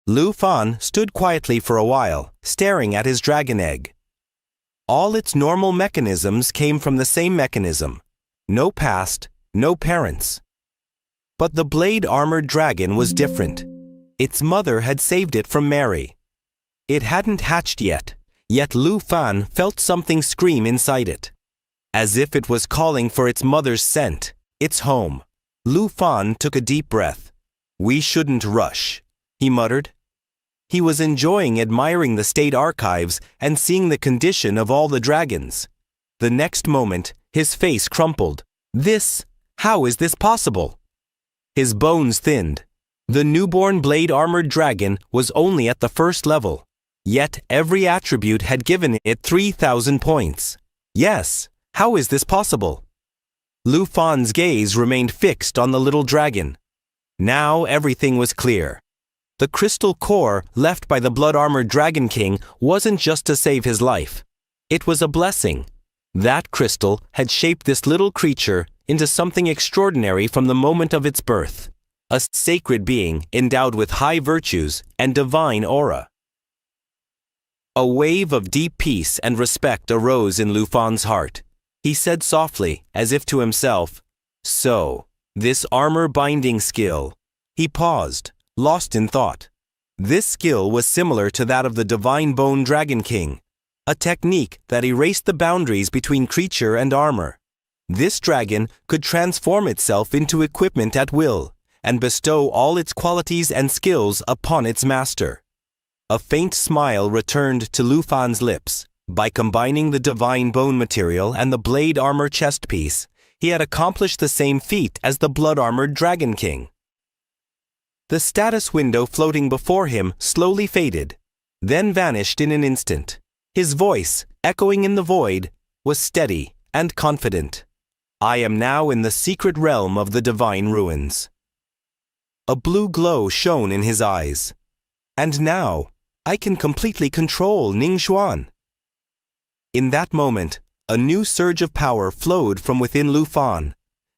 Lu Fan stood quietly for a while, staring at his dragon egg. All its normal mechanisms came from the same mechanism. No past, no parents. But the blade-armored dragon was different. Its mother had saved it from Mary. It hadn't hatched yet Lu Fan felt something scream inside it. As if it was calling for its mother's scent, its home. Lu Fan took a deep breath. "We shouldn't rush," he muttered. He was admiring the state archives and seeing the condition of all the dragons. The next moment, his face crumpled. How is this possible? His bones thinned. The newborn blade-armored dragon was only at the first level, yet every attribute had given it 3,000 points. Yes, how is this possible? Lu Fan's gaze remained fixed on the little dragon. Now everything was clear. The crystal core left by the blood-armored Dragon King wasn't just to save his life. It was a blessing. That crystal had shaped this little creature into something extraordinary from the moment of its birth. A sacred being endowed with high virtues and divine aura. A wave of deep peace and respect arose in Lu Fan's heart. He said softly, as if to himself, "So, this armor-binding skill." He paused, lost in thought. This skill was similar to that of the Divine Bone Dragon King, a technique that erased the boundaries between creature and armor. This dragon could transform itself into equipment at will and bestow all its qualities and skills upon its master. A faint smile returned to Lu Fan's lips. By combining the Divine Bone material and the blade armor chest piece, he had accomplished the same feat as the blood-armored Dragon King. The status window floating before him slowly faded, then vanished in an instant. His voice, echoing in the void, was steady and confident. "I am now in the secret realm of the divine ruins." A blue glow shone in his eyes. "And now, I can completely control Ningxuan." In that moment, a new surge of power flowed from within Lu Fan,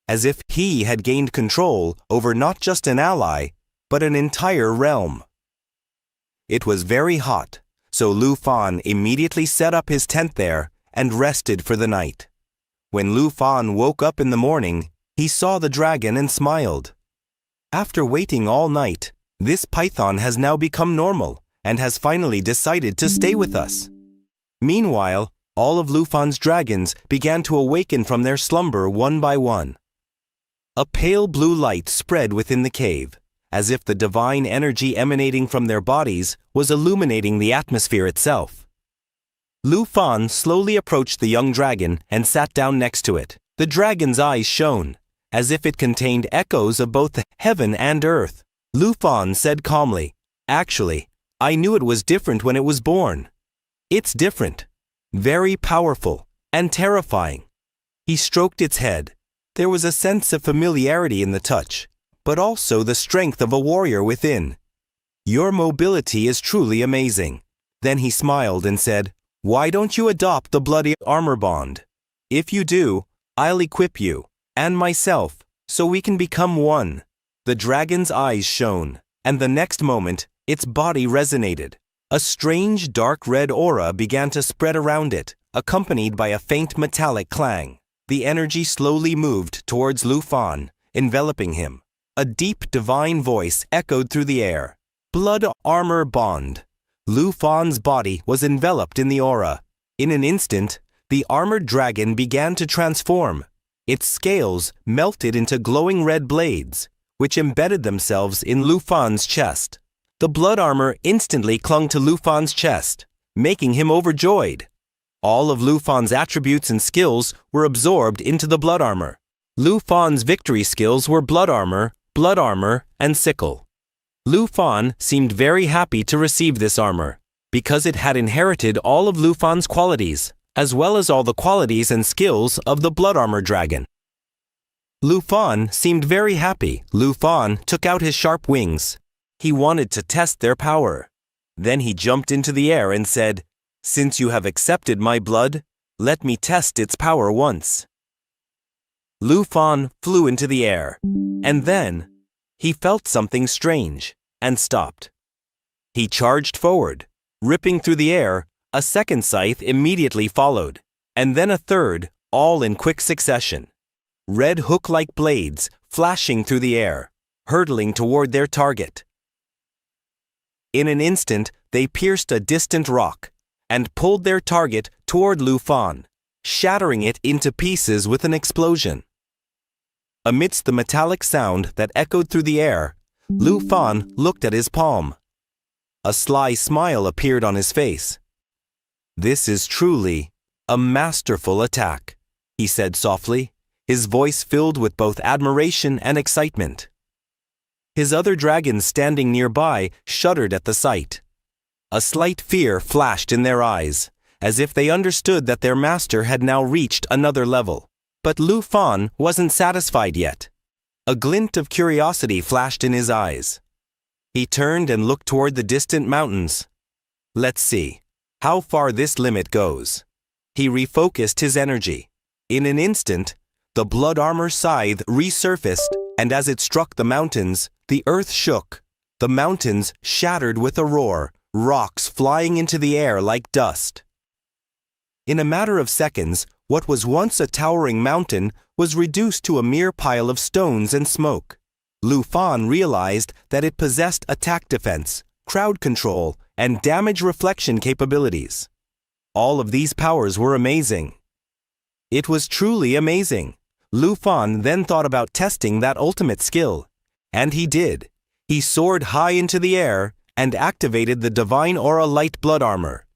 as if he had gained control over not just an ally, but an entire realm. It was very hot, so Lu Fan immediately set up his tent there and rested for the night. When Lu Fan woke up in the morning, he saw the dragon and smiled. "After waiting all night, this python has now become normal and has finally decided to stay with us." Meanwhile, all of Lu Fan's dragons began to awaken from their slumber one by one. A pale blue light spread within the cave, as if the divine energy emanating from their bodies was illuminating the atmosphere itself. Lu Fan slowly approached the young dragon and sat down next to it. The dragon's eyes shone, as if it contained echoes of both heaven and earth. Lu Fan said calmly, "Actually, I knew it was different when it was born. It's different, very powerful, and terrifying." He stroked its head. There was a sense of familiarity in the touch, but also the strength of a warrior within. "Your mobility is truly amazing." Then he smiled and said, "Why don't you adopt the bloody armor bond? If you do, I'll equip you, and myself, so we can become one." The dragon's eyes shone, and the next moment, its body resonated. A strange dark red aura began to spread around it, accompanied by a faint metallic clang. The energy slowly moved towards Lu Fan, enveloping him. A deep divine voice echoed through the air. "Blood armor bond." Lu Fan's body was enveloped in the aura. In an instant, the armored dragon began to transform. Its scales melted into glowing red blades, which embedded themselves in Lu Fan's chest. The blood armor instantly clung to Lu Fan's chest, making him overjoyed. All of Lu Fan's attributes and skills were absorbed into the blood armor. Lu Fan's victory skills were blood armor, and sickle. Lu Fan seemed very happy to receive this armor, because it had inherited all of Lu Fan's qualities, as well as all the qualities and skills of the blood armor dragon. Lu Fan seemed very happy. Lu Fan took out his sharp wings. He wanted to test their power. Then he jumped into the air and said, "Since you have accepted my blood, let me test its power once." Lu Fan flew into the air, and then he felt something strange and stopped. He charged forward. Ripping through the air, a second scythe immediately followed, and then a third, all in quick succession. Red hook-like blades flashing through the air, hurtling toward their target. In an instant, they pierced a distant rock and pulled their target toward Lu Fan, shattering it into pieces with an explosion. Amidst the metallic sound that echoed through the air, Lu Fan looked at his palm. A sly smile appeared on his face. "This is truly a masterful attack," he said softly, his voice filled with both admiration and excitement. His other dragons standing nearby shuddered at the sight. A slight fear flashed in their eyes, as if they understood that their master had now reached another level. But Lu Fan wasn't satisfied yet. A glint of curiosity flashed in his eyes. He turned and looked toward the distant mountains. "Let's see how far this limit goes." He refocused his energy. In an instant, the blood armor scythe resurfaced, and as it struck the mountains, the earth shook. The mountains shattered with a roar, rocks flying into the air like dust. In a matter of seconds, what was once a towering mountain was reduced to a mere pile of stones and smoke. Lu Fan realized that it possessed attack defense, crowd control, and damage reflection capabilities. All of these powers were amazing. It was truly amazing. Lu Fan then thought about testing that ultimate skill. And he did. He soared high into the air and activated the Divine Aura Light Blood Armor.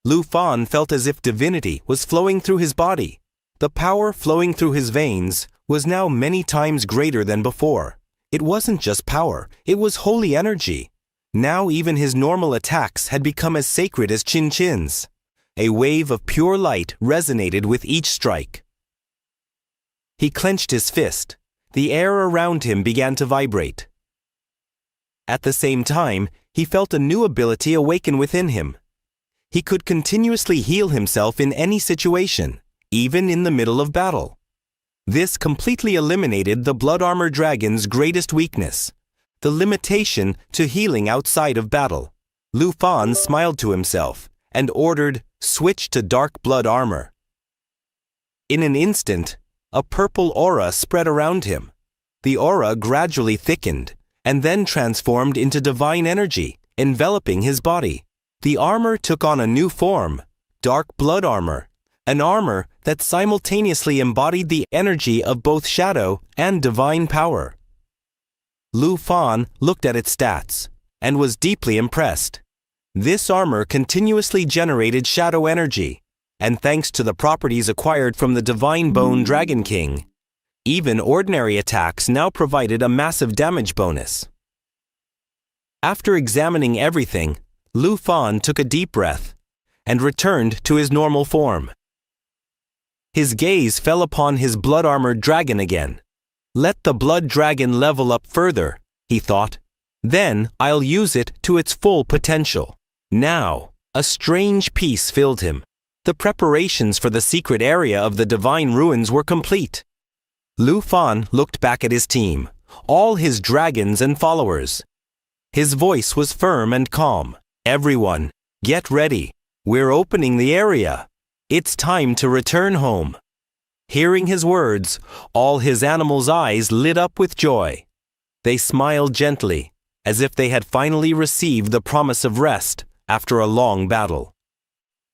Lu Fan felt as if divinity was flowing through his body. The power flowing through his veins was now many times greater than before. It wasn't just power, it was holy energy. Now even his normal attacks had become as sacred as Chin Chin's. A wave of pure light resonated with each strike. He clenched his fist. The air around him began to vibrate. At the same time, he felt a new ability awaken within him. He could continuously heal himself in any situation, even in the middle of battle. This completely eliminated the Blood Armor Dragon's greatest weakness, the limitation to healing outside of battle. Lu Fan smiled to himself and ordered, "Switch to Dark Blood Armor." In an instant, a purple aura spread around him. The aura gradually thickened and then transformed into divine energy, enveloping his body. The armor took on a new form, Dark Blood Armor, an armor that simultaneously embodied the energy of both shadow and divine power. Lu Fan looked at its stats and was deeply impressed. This armor continuously generated shadow energy, and thanks to the properties acquired from the Divine Bone Dragon King, even ordinary attacks now provided a massive damage bonus. After examining everything, Lu Fan took a deep breath and returned to his normal form. His gaze fell upon his blood-armored dragon again. "Let the blood dragon level up further," he thought. "Then I'll use it to its full potential." Now, a strange peace filled him. The preparations for the secret area of the divine ruins were complete. Lu Fan looked back at his team, all his dragons and followers. His voice was firm and calm. "Everyone, get ready. We're opening the area. It's time to return home." Hearing his words, all his animals' eyes lit up with joy. They smiled gently, as if they had finally received the promise of rest after a long battle.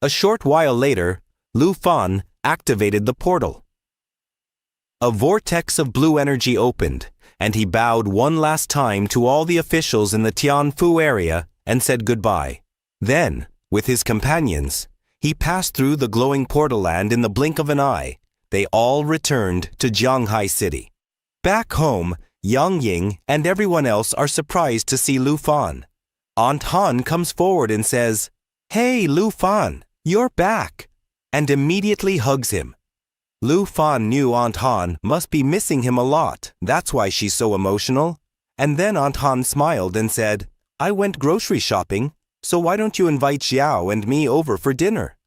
A short while later, Lu Fan activated the portal. A vortex of blue energy opened, and he bowed one last time to all the officials in the Tianfu area and said goodbye. Then, with his companions, he passed through the glowing portal land in the blink of an eye. They all returned to Jianghai City. Back home, Yang Ying and everyone else are surprised to see Lu Fan. Aunt Han comes forward and says, "Hey, Lu Fan, you're back," and immediately hugs him. Lu Fan knew Aunt Han must be missing him a lot, that's why she's so emotional. And then Aunt Han smiled and said, "I went grocery shopping, so why don't you invite Xiao and me over for dinner?"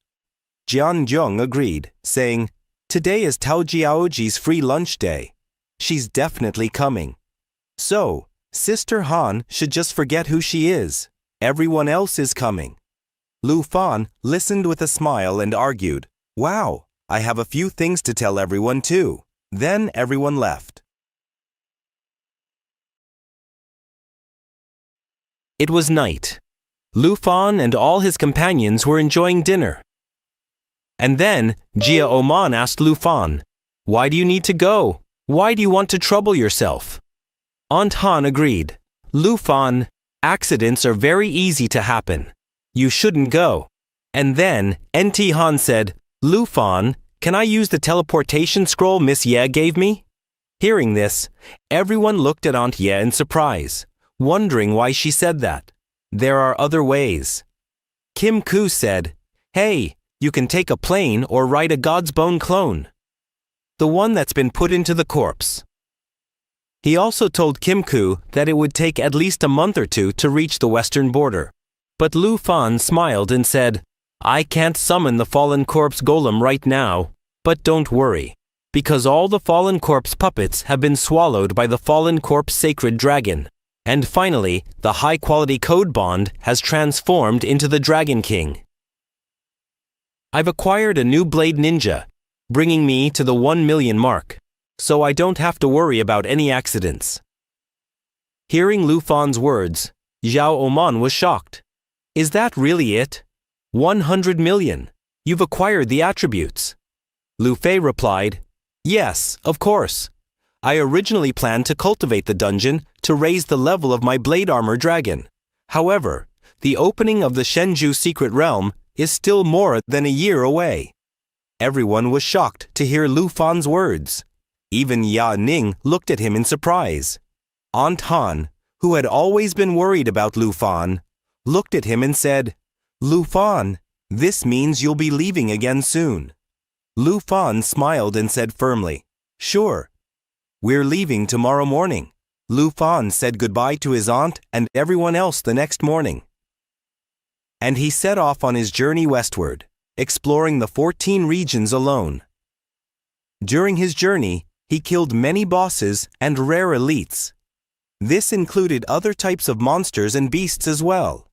Jian Zhong agreed, saying, "Today is Tao Jiaoji's free lunch day. She's definitely coming. So, Sister Han should just forget who she is." Everyone else is coming. Lu Fan listened with a smile and argued, "Wow, I have a few things to tell everyone too." Then everyone left. It was night. Lu Fan and all his companions were enjoying dinner. And then Jia Oman asked Lu Fan, "Why do you need to go? Why do you want to trouble yourself?" Aunt Han agreed. "Lu Fan, accidents are very easy to happen. You shouldn't go." And then NT Han said, "Lu Fan, can I use the teleportation scroll Miss Ye gave me?" Hearing this, everyone looked at Aunt Ye in surprise, wondering why she said that. There are other ways. Kim Koo said, "Hey, you can take a plane or ride a God's Bone clone. The one that's been put into the corpse." He also told Kim Koo that it would take at least a month or two to reach the western border. But Lu Fan smiled and said, "I can't summon the fallen corpse golem right now, but don't worry, because all the fallen corpse puppets have been swallowed by the fallen corpse sacred dragon. And finally, the high-quality code bond has transformed into the Dragon King. I've acquired a new blade ninja, bringing me to the 1 million mark, so I don't have to worry about any accidents." Hearing Lu Fan's words, Xiao Oman was shocked. "Is that really it? 100 million. You've acquired the attributes." Lu Fei replied, "Yes, of course. I originally planned to cultivate the dungeon to raise the level of my blade armor dragon. However, the opening of the Shenju secret realm is still more than a year away." Everyone was shocked to hear Lu Fan's words. Even Ya Ning looked at him in surprise. Aunt Han, who had always been worried about Lu Fan, looked at him and said, "Lu Fan, this means you'll be leaving again soon." Lu Fan smiled and said firmly, "Sure. We're leaving tomorrow morning." Lu Fan said goodbye to his aunt and everyone else the next morning. And he set off on his journey westward, exploring the 14 regions alone. During his journey, he killed many bosses and rare elites. This included other types of monsters and beasts as well.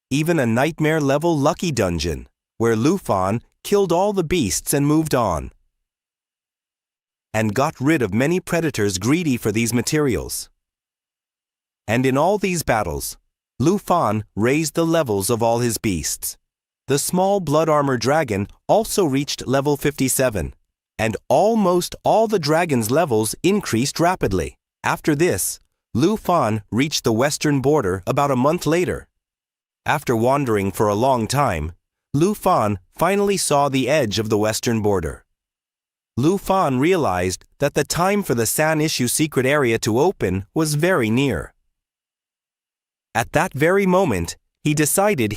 Even a nightmare-level lucky dungeon, where Lu Fan killed all the beasts and moved on, and got rid of many predators greedy for these materials. And in all these battles, Lu Fan raised the levels of all his beasts. The small blood armor dragon also reached level 57, and almost all the dragon's levels increased rapidly. After this, Lu Fan reached the western border about a month later. After wandering for a long time, Lu Fan finally saw the edge of the western border. Lu Fan realized that the time for the San Issue secret area to open was very near. At that very moment, he decided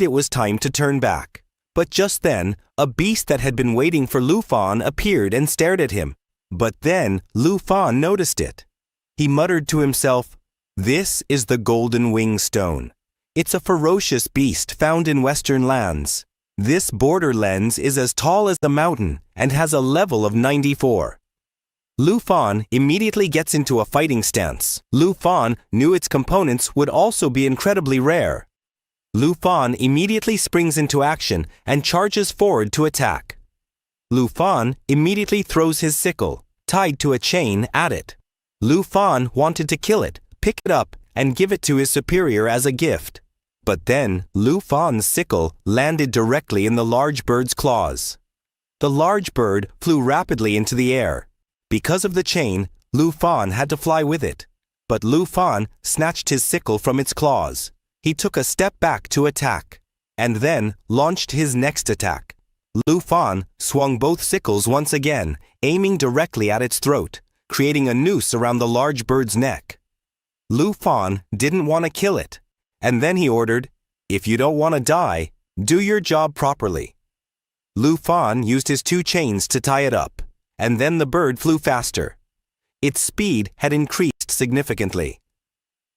it was time to turn back. But just then, a beast that had been waiting for Lu Fan appeared and stared at him. But then, Lu Fan noticed it. He muttered to himself, "This is the Golden Wing Stone. It's a ferocious beast found in Western lands. This border lens is as tall as the mountain and has a level of 94. Lu Fan immediately gets into a fighting stance. Lu Fan knew its components would also be incredibly rare. Lu Fan immediately springs into action and charges forward to attack. Lu Fan immediately throws his sickle, tied to a chain, at it. Lu Fan wanted to kill it, pick it up, and give it to his superior as a gift. But then, Lu Fan's sickle landed directly in the large bird's claws. The large bird flew rapidly into the air. Because of the chain, Lu Fan had to fly with it. But Lu Fan snatched his sickle from its claws. He took a step back to attack, and then launched his next attack. Lu Fan swung both sickles once again, aiming directly at its throat, creating a noose around the large bird's neck. Lu Fan didn't want to kill it. And then he ordered, "If you don't want to die, do your job properly." Lu Fan used his 2 chains to tie it up, and then the bird flew faster. Its speed had increased significantly.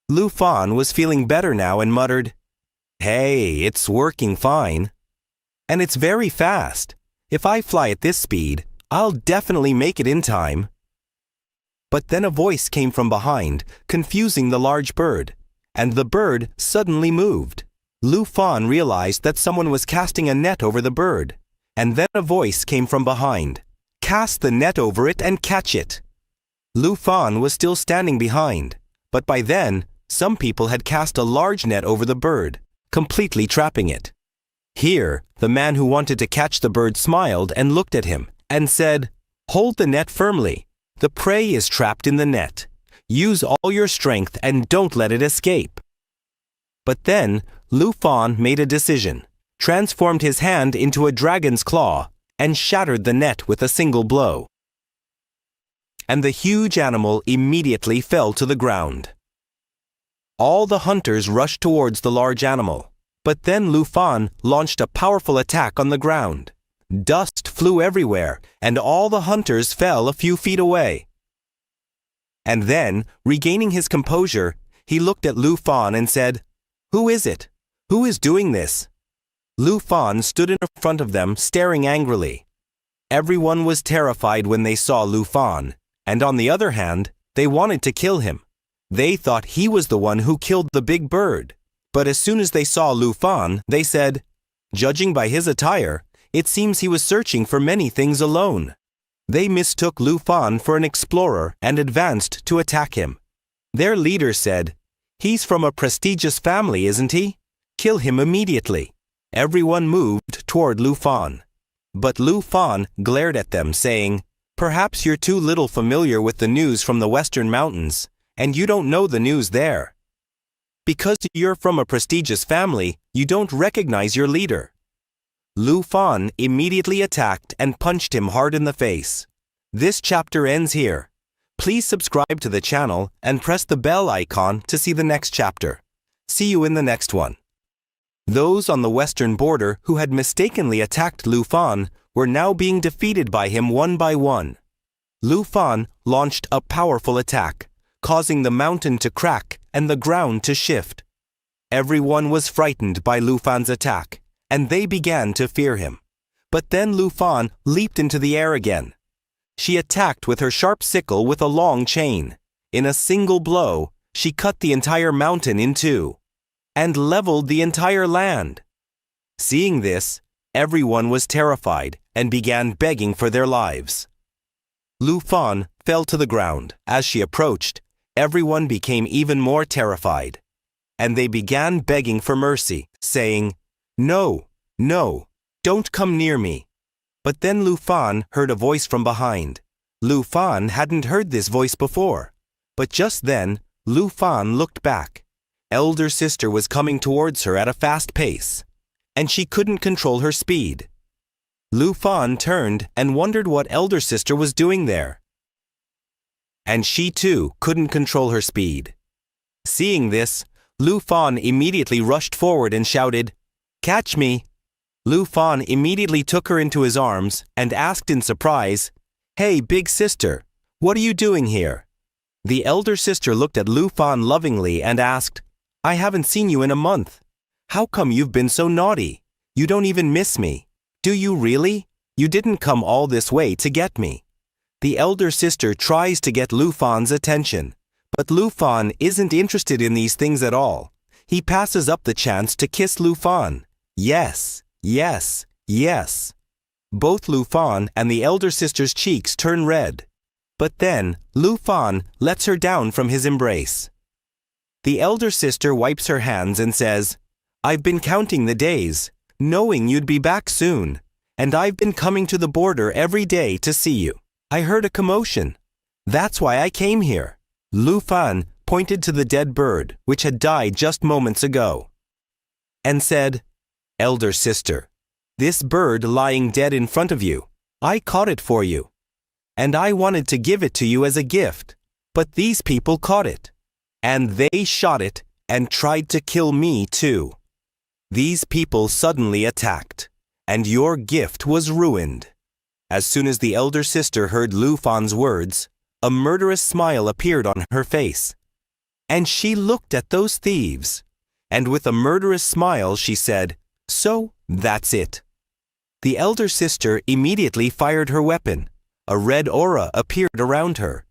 Lu Fan was feeling better now and muttered, "Hey, it's working fine. And it's very fast. If I fly at this speed, I'll definitely make it in time." But then a voice came from behind, confusing the large bird. and the bird suddenly moved. Lu Fan realized that someone was casting a net over the bird, and then a voice came from behind. Cast the net over it and catch it. Lu Fan was still standing behind, but by then, some people had cast a large net over the bird, completely trapping it. Here, the man who wanted to catch the bird smiled and looked at him, and said, "Hold the net firmly. The prey is trapped in the net. Use all your strength and don't let it escape." But then, Lu Fan made a decision, transformed his hand into a dragon's claw, and shattered the net with a single blow. And the huge animal immediately fell to the ground. All the hunters rushed towards the large animal, but then Lu Fan launched a powerful attack on the ground. Dust flew everywhere, and all the hunters fell a few feet away. And then, regaining his composure, he looked at Lu Fan and said, "Who is it? Who is doing this?" Lu Fan stood in front of them, staring angrily. Everyone was terrified when they saw Lu Fan, and on the other hand, they wanted to kill him. They thought he was the one who killed the big bird. But as soon as they saw Lu Fan, they said, "Judging by his attire, it seems he was searching for many things alone." They mistook Lu Fan for an explorer and advanced to attack him. Their leader said, "He's from a prestigious family, isn't he? Kill him immediately." Everyone moved toward Lu Fan. But Lu Fan glared at them, saying, "Perhaps you're too little familiar with the news from the Western Mountains, and you don't know the news there. Because you're from a prestigious family, you don't recognize your leader." Lu Fan immediately attacked and punched him hard in the face. This chapter ends here. Please subscribe to the channel and press the bell icon to see the next chapter. See you in the next one. Those on the western border who had mistakenly attacked Lu Fan were now being defeated by him one by one. Lu Fan launched a powerful attack, causing the mountain to crack and the ground to shift. Everyone was frightened by Lu Fan's attack, and they began to fear him. But then Lu Fan leaped into the air again. She attacked with her sharp sickle with a long chain. In a single blow, she cut the entire mountain in two, and leveled the entire land. Seeing this, everyone was terrified and began begging for their lives. Lu Fan fell to the ground. As she approached, everyone became even more terrified, and they began begging for mercy, saying, "No, no, don't come near me." But then Lu Fan heard a voice from behind. Lu Fan hadn't heard this voice before, but just then, Lu Fan looked back. Elder sister was coming towards her at a fast pace, and she couldn't control her speed. Lu Fan turned and wondered what elder sister was doing there. And she too couldn't control her speed. Seeing this, Lu Fan immediately rushed forward and shouted, "Catch me!" Lu Fan immediately took her into his arms and asked in surprise, "Hey, big sister, what are you doing here?" The elder sister looked at Lu Fan lovingly and asked, "I haven't seen you in a month. How come you've been so naughty? You don't even miss me. Do you really? You didn't come all this way to get me." The elder sister tries to get Lu Fan's attention, but Lu Fan isn't interested in these things at all. He passes up the chance to kiss Lu Fan. Yes, yes, yes. Both Lu Fan and the elder sister's cheeks turn red. But then, Lu Fan lets her down from his embrace. The elder sister wipes her hands and says, "I've been counting the days, knowing you'd be back soon, and I've been coming to the border every day to see you. I heard a commotion. That's why I came here." Lu Fan pointed to the dead bird, which had died just moments ago, and said, "Elder sister, this bird lying dead in front of you, I caught it for you, and I wanted to give it to you as a gift, but these people caught it, and they shot it and tried to kill me too. These people suddenly attacked, and your gift was ruined." As soon as the elder sister heard Lu Fan's words, a murderous smile appeared on her face, and she looked at those thieves, and with a murderous smile she said, "So, that's it." The elder sister immediately fired her weapon. A red aura appeared around her,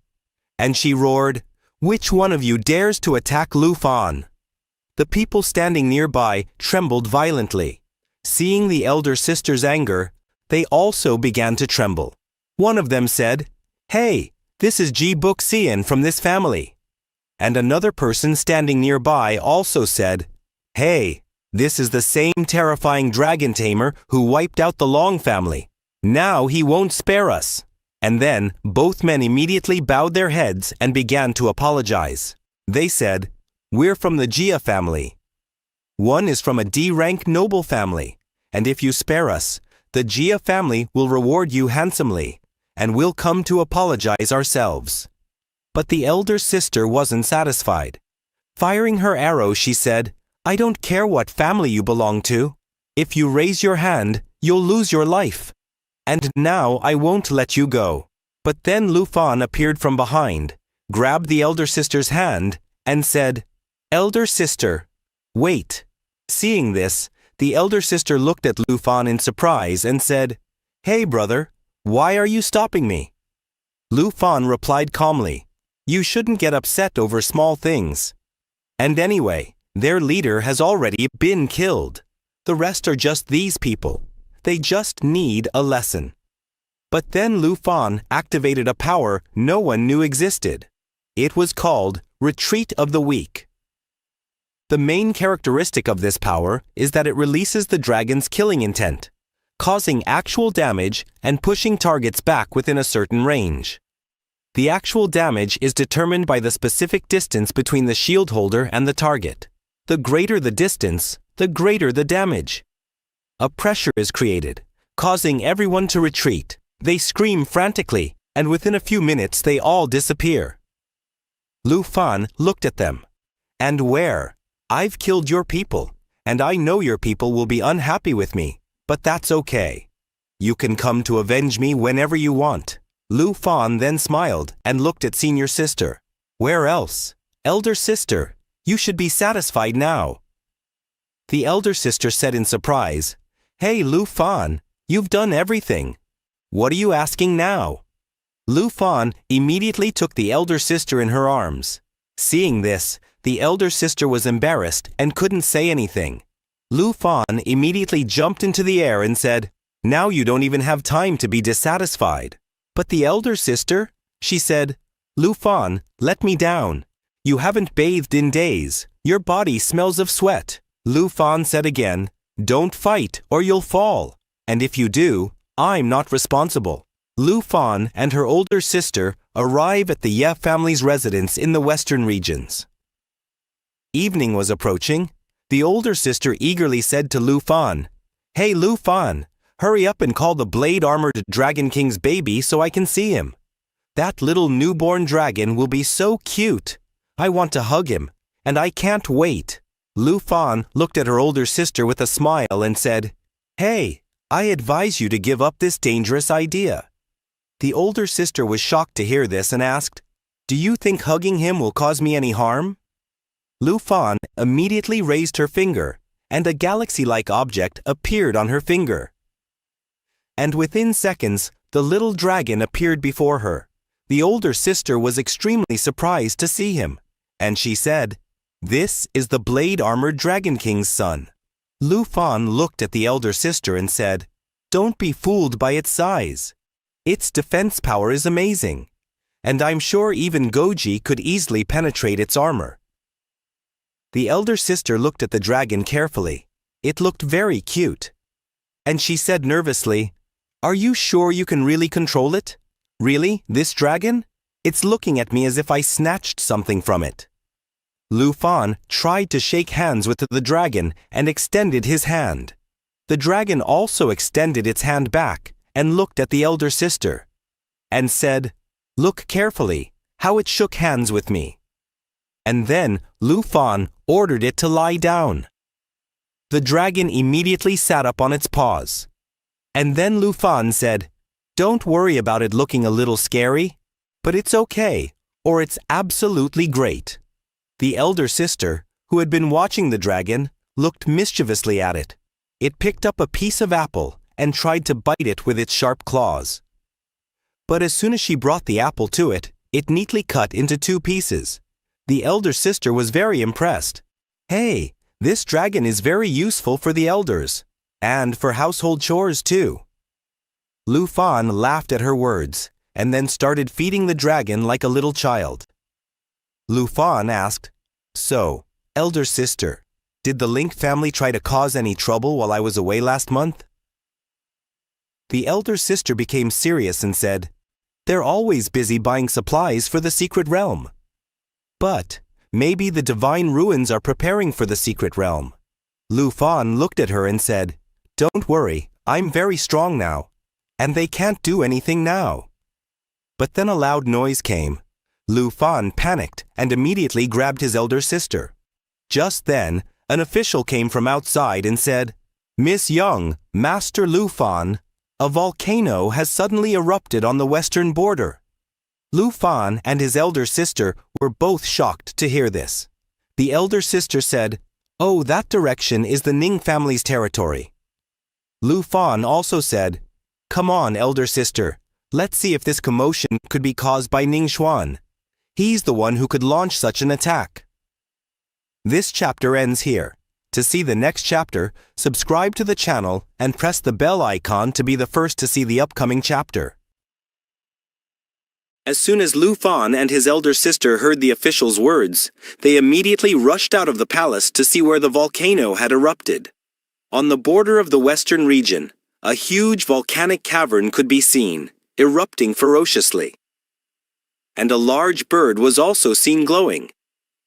and she roared, "Which one of you dares to attack Lu Fan?" The people standing nearby trembled violently. Seeing the elder sister's anger, they also began to tremble. One of them said, "Hey, this is Ji-Buk Sien from this family." And another person standing nearby also said, "Hey, this is the same terrifying dragon tamer who wiped out the Long family. Now he won't spare us." And then both men immediately bowed their heads and began to apologize. They said, "We're from the Jia family. One is from a D-rank noble family, and if you spare us, the Jia family will reward you handsomely, and we'll come to apologize ourselves." But the elder sister wasn't satisfied. Firing her arrow, she said, "I don't care what family you belong to. If you raise your hand, you'll lose your life. And now I won't let you go." But then Lu Fan appeared from behind, grabbed the elder sister's hand, and said, "Elder sister, wait." Seeing this, the elder sister looked at Lu Fan in surprise and said, "Hey brother, why are you stopping me?" Lu Fan replied calmly, "You shouldn't get upset over small things. And anyway, their leader has already been killed. The rest are just these people. They just need a lesson." But then Lu Fan activated a power no one knew existed. It was called Retreat of the Weak. The main characteristic of this power is that it releases the dragon's killing intent, causing actual damage and pushing targets back within a certain range. The actual damage is determined by the specific distance between the shield holder and the target. The greater the distance, the greater the damage. A pressure is created, causing everyone to retreat. They scream frantically, and within a few minutes they all disappear. Lu Fan looked at them. "And where? I've killed your people, and I know your people will be unhappy with me, but that's okay. You can come to avenge me whenever you want." Lu Fan then smiled and looked at senior sister. "Where else? Elder sister, you should be satisfied now." The elder sister said in surprise, "Hey Lu Fan, you've done everything. What are you asking now?" Lu Fan immediately took the elder sister in her arms. Seeing this, the elder sister was embarrassed and couldn't say anything. Lu Fan immediately jumped into the air and said, "Now you don't even have time to be dissatisfied." But the elder sister, she said, "Lu Fan, let me down. You haven't bathed in days. Your body smells of sweat." Lu Fan said again, "Don't fight or you'll fall. And if you do, I'm not responsible." Lu Fan and her older sister arrive at the Ye family's residence in the western regions. Evening was approaching. The older sister eagerly said to Lu Fan, "Hey Lu Fan, hurry up and call the blade-armored Dragon King's baby so I can see him. That little newborn dragon will be so cute. I want to hug him, and I can't wait." Lu Fan looked at her older sister with a smile and said, "Hey, I advise you to give up this dangerous idea." The older sister was shocked to hear this and asked, "Do you think hugging him will cause me any harm?" Lu Fan immediately raised her finger, and a galaxy-like object appeared on her finger. And within seconds, the little dragon appeared before her. The older sister was extremely surprised to see him, and she said, "This is the blade-armored Dragon King's son." Lu Fan looked at the elder sister and said, "Don't be fooled by its size. Its defense power is amazing, and I'm sure even Goji could easily penetrate its armor." The elder sister looked at the dragon carefully. It looked very cute. And she said nervously, "Are you sure you can really control it? Really, this dragon? It's looking at me as if I snatched something from it." Lu Fan tried to shake hands with the dragon and extended his hand. The dragon also extended its hand back and looked at the elder sister and said, "Look carefully how it shook hands with me." And then Lu Fan ordered it to lie down. The dragon immediately sat up on its paws. And then Lu Fan said, "Don't worry about it looking a little scary, but it's okay, or it's absolutely great." The elder sister, who had been watching the dragon, looked mischievously at it. It picked up a piece of apple and tried to bite it with its sharp claws. But as soon as she brought the apple to it, it neatly cut into 2 pieces. The elder sister was very impressed. Hey, this dragon is very useful for the elders, and for household chores too. Lu Fan laughed at her words, and then started feeding the dragon like a little child. Lu Fan asked, "So, elder sister, did the Link family try to cause any trouble while I was away last month?" The elder sister became serious and said, "They're always busy buying supplies for the secret realm. But maybe the divine ruins are preparing for the secret realm." Lu Fan looked at her and said, "Don't worry, I'm very strong now, and they can't do anything now." But then a loud noise came. Lu Fan panicked and immediately grabbed his elder sister. Just then, an official came from outside and said, "Miss Young, Master Lu Fan, a volcano has suddenly erupted on the western border." Lu Fan and his elder sister were both shocked to hear this. The elder sister said, "Oh, that direction is the Ning family's territory." Lu Fan also said, "Come on, elder sister, let's see if this commotion could be caused by Ning Xuan. He's the one who could launch such an attack." This chapter ends here. To see the next chapter, subscribe to the channel and press the bell icon to be the first to see the upcoming chapter. As soon as Lu Fan and his elder sister heard the official's words, they immediately rushed out of the palace to see where the volcano had erupted. On the border of the western region, a huge volcanic cavern could be seen, erupting ferociously. And a large bird was also seen glowing.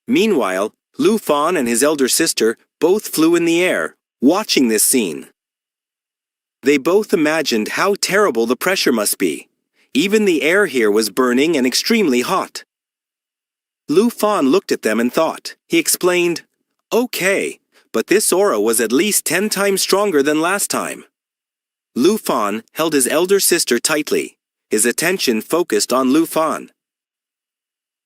Meanwhile, Lu Fan and his elder sister both flew in the air, watching this scene. They both imagined how terrible the pressure must be. Even the air here was burning and extremely hot. Lu Fan looked at them and thought. He explained, "Okay, but this aura was at least 10 times stronger than last time." Lu Fan held his elder sister tightly, his attention focused on Lu Fan.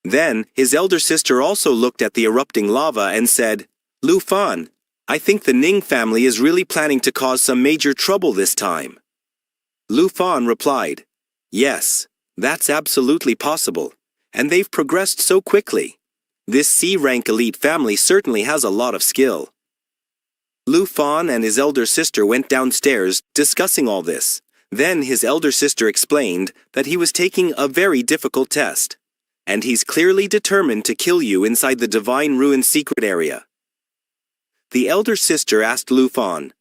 Then, his elder sister also looked at the erupting lava and said, "Lu Fan, I think the Ning family is really planning to cause some major trouble this time." Lu Fan replied, "Yes, that's absolutely possible, and they've progressed so quickly. This C-rank elite family certainly has a lot of skill." Lu Fan and his elder sister went downstairs, discussing all this. Then his elder sister explained that he was taking a very difficult test, and he's clearly determined to kill you inside the Divine Ruin secret area. The elder sister asked Lu Fan,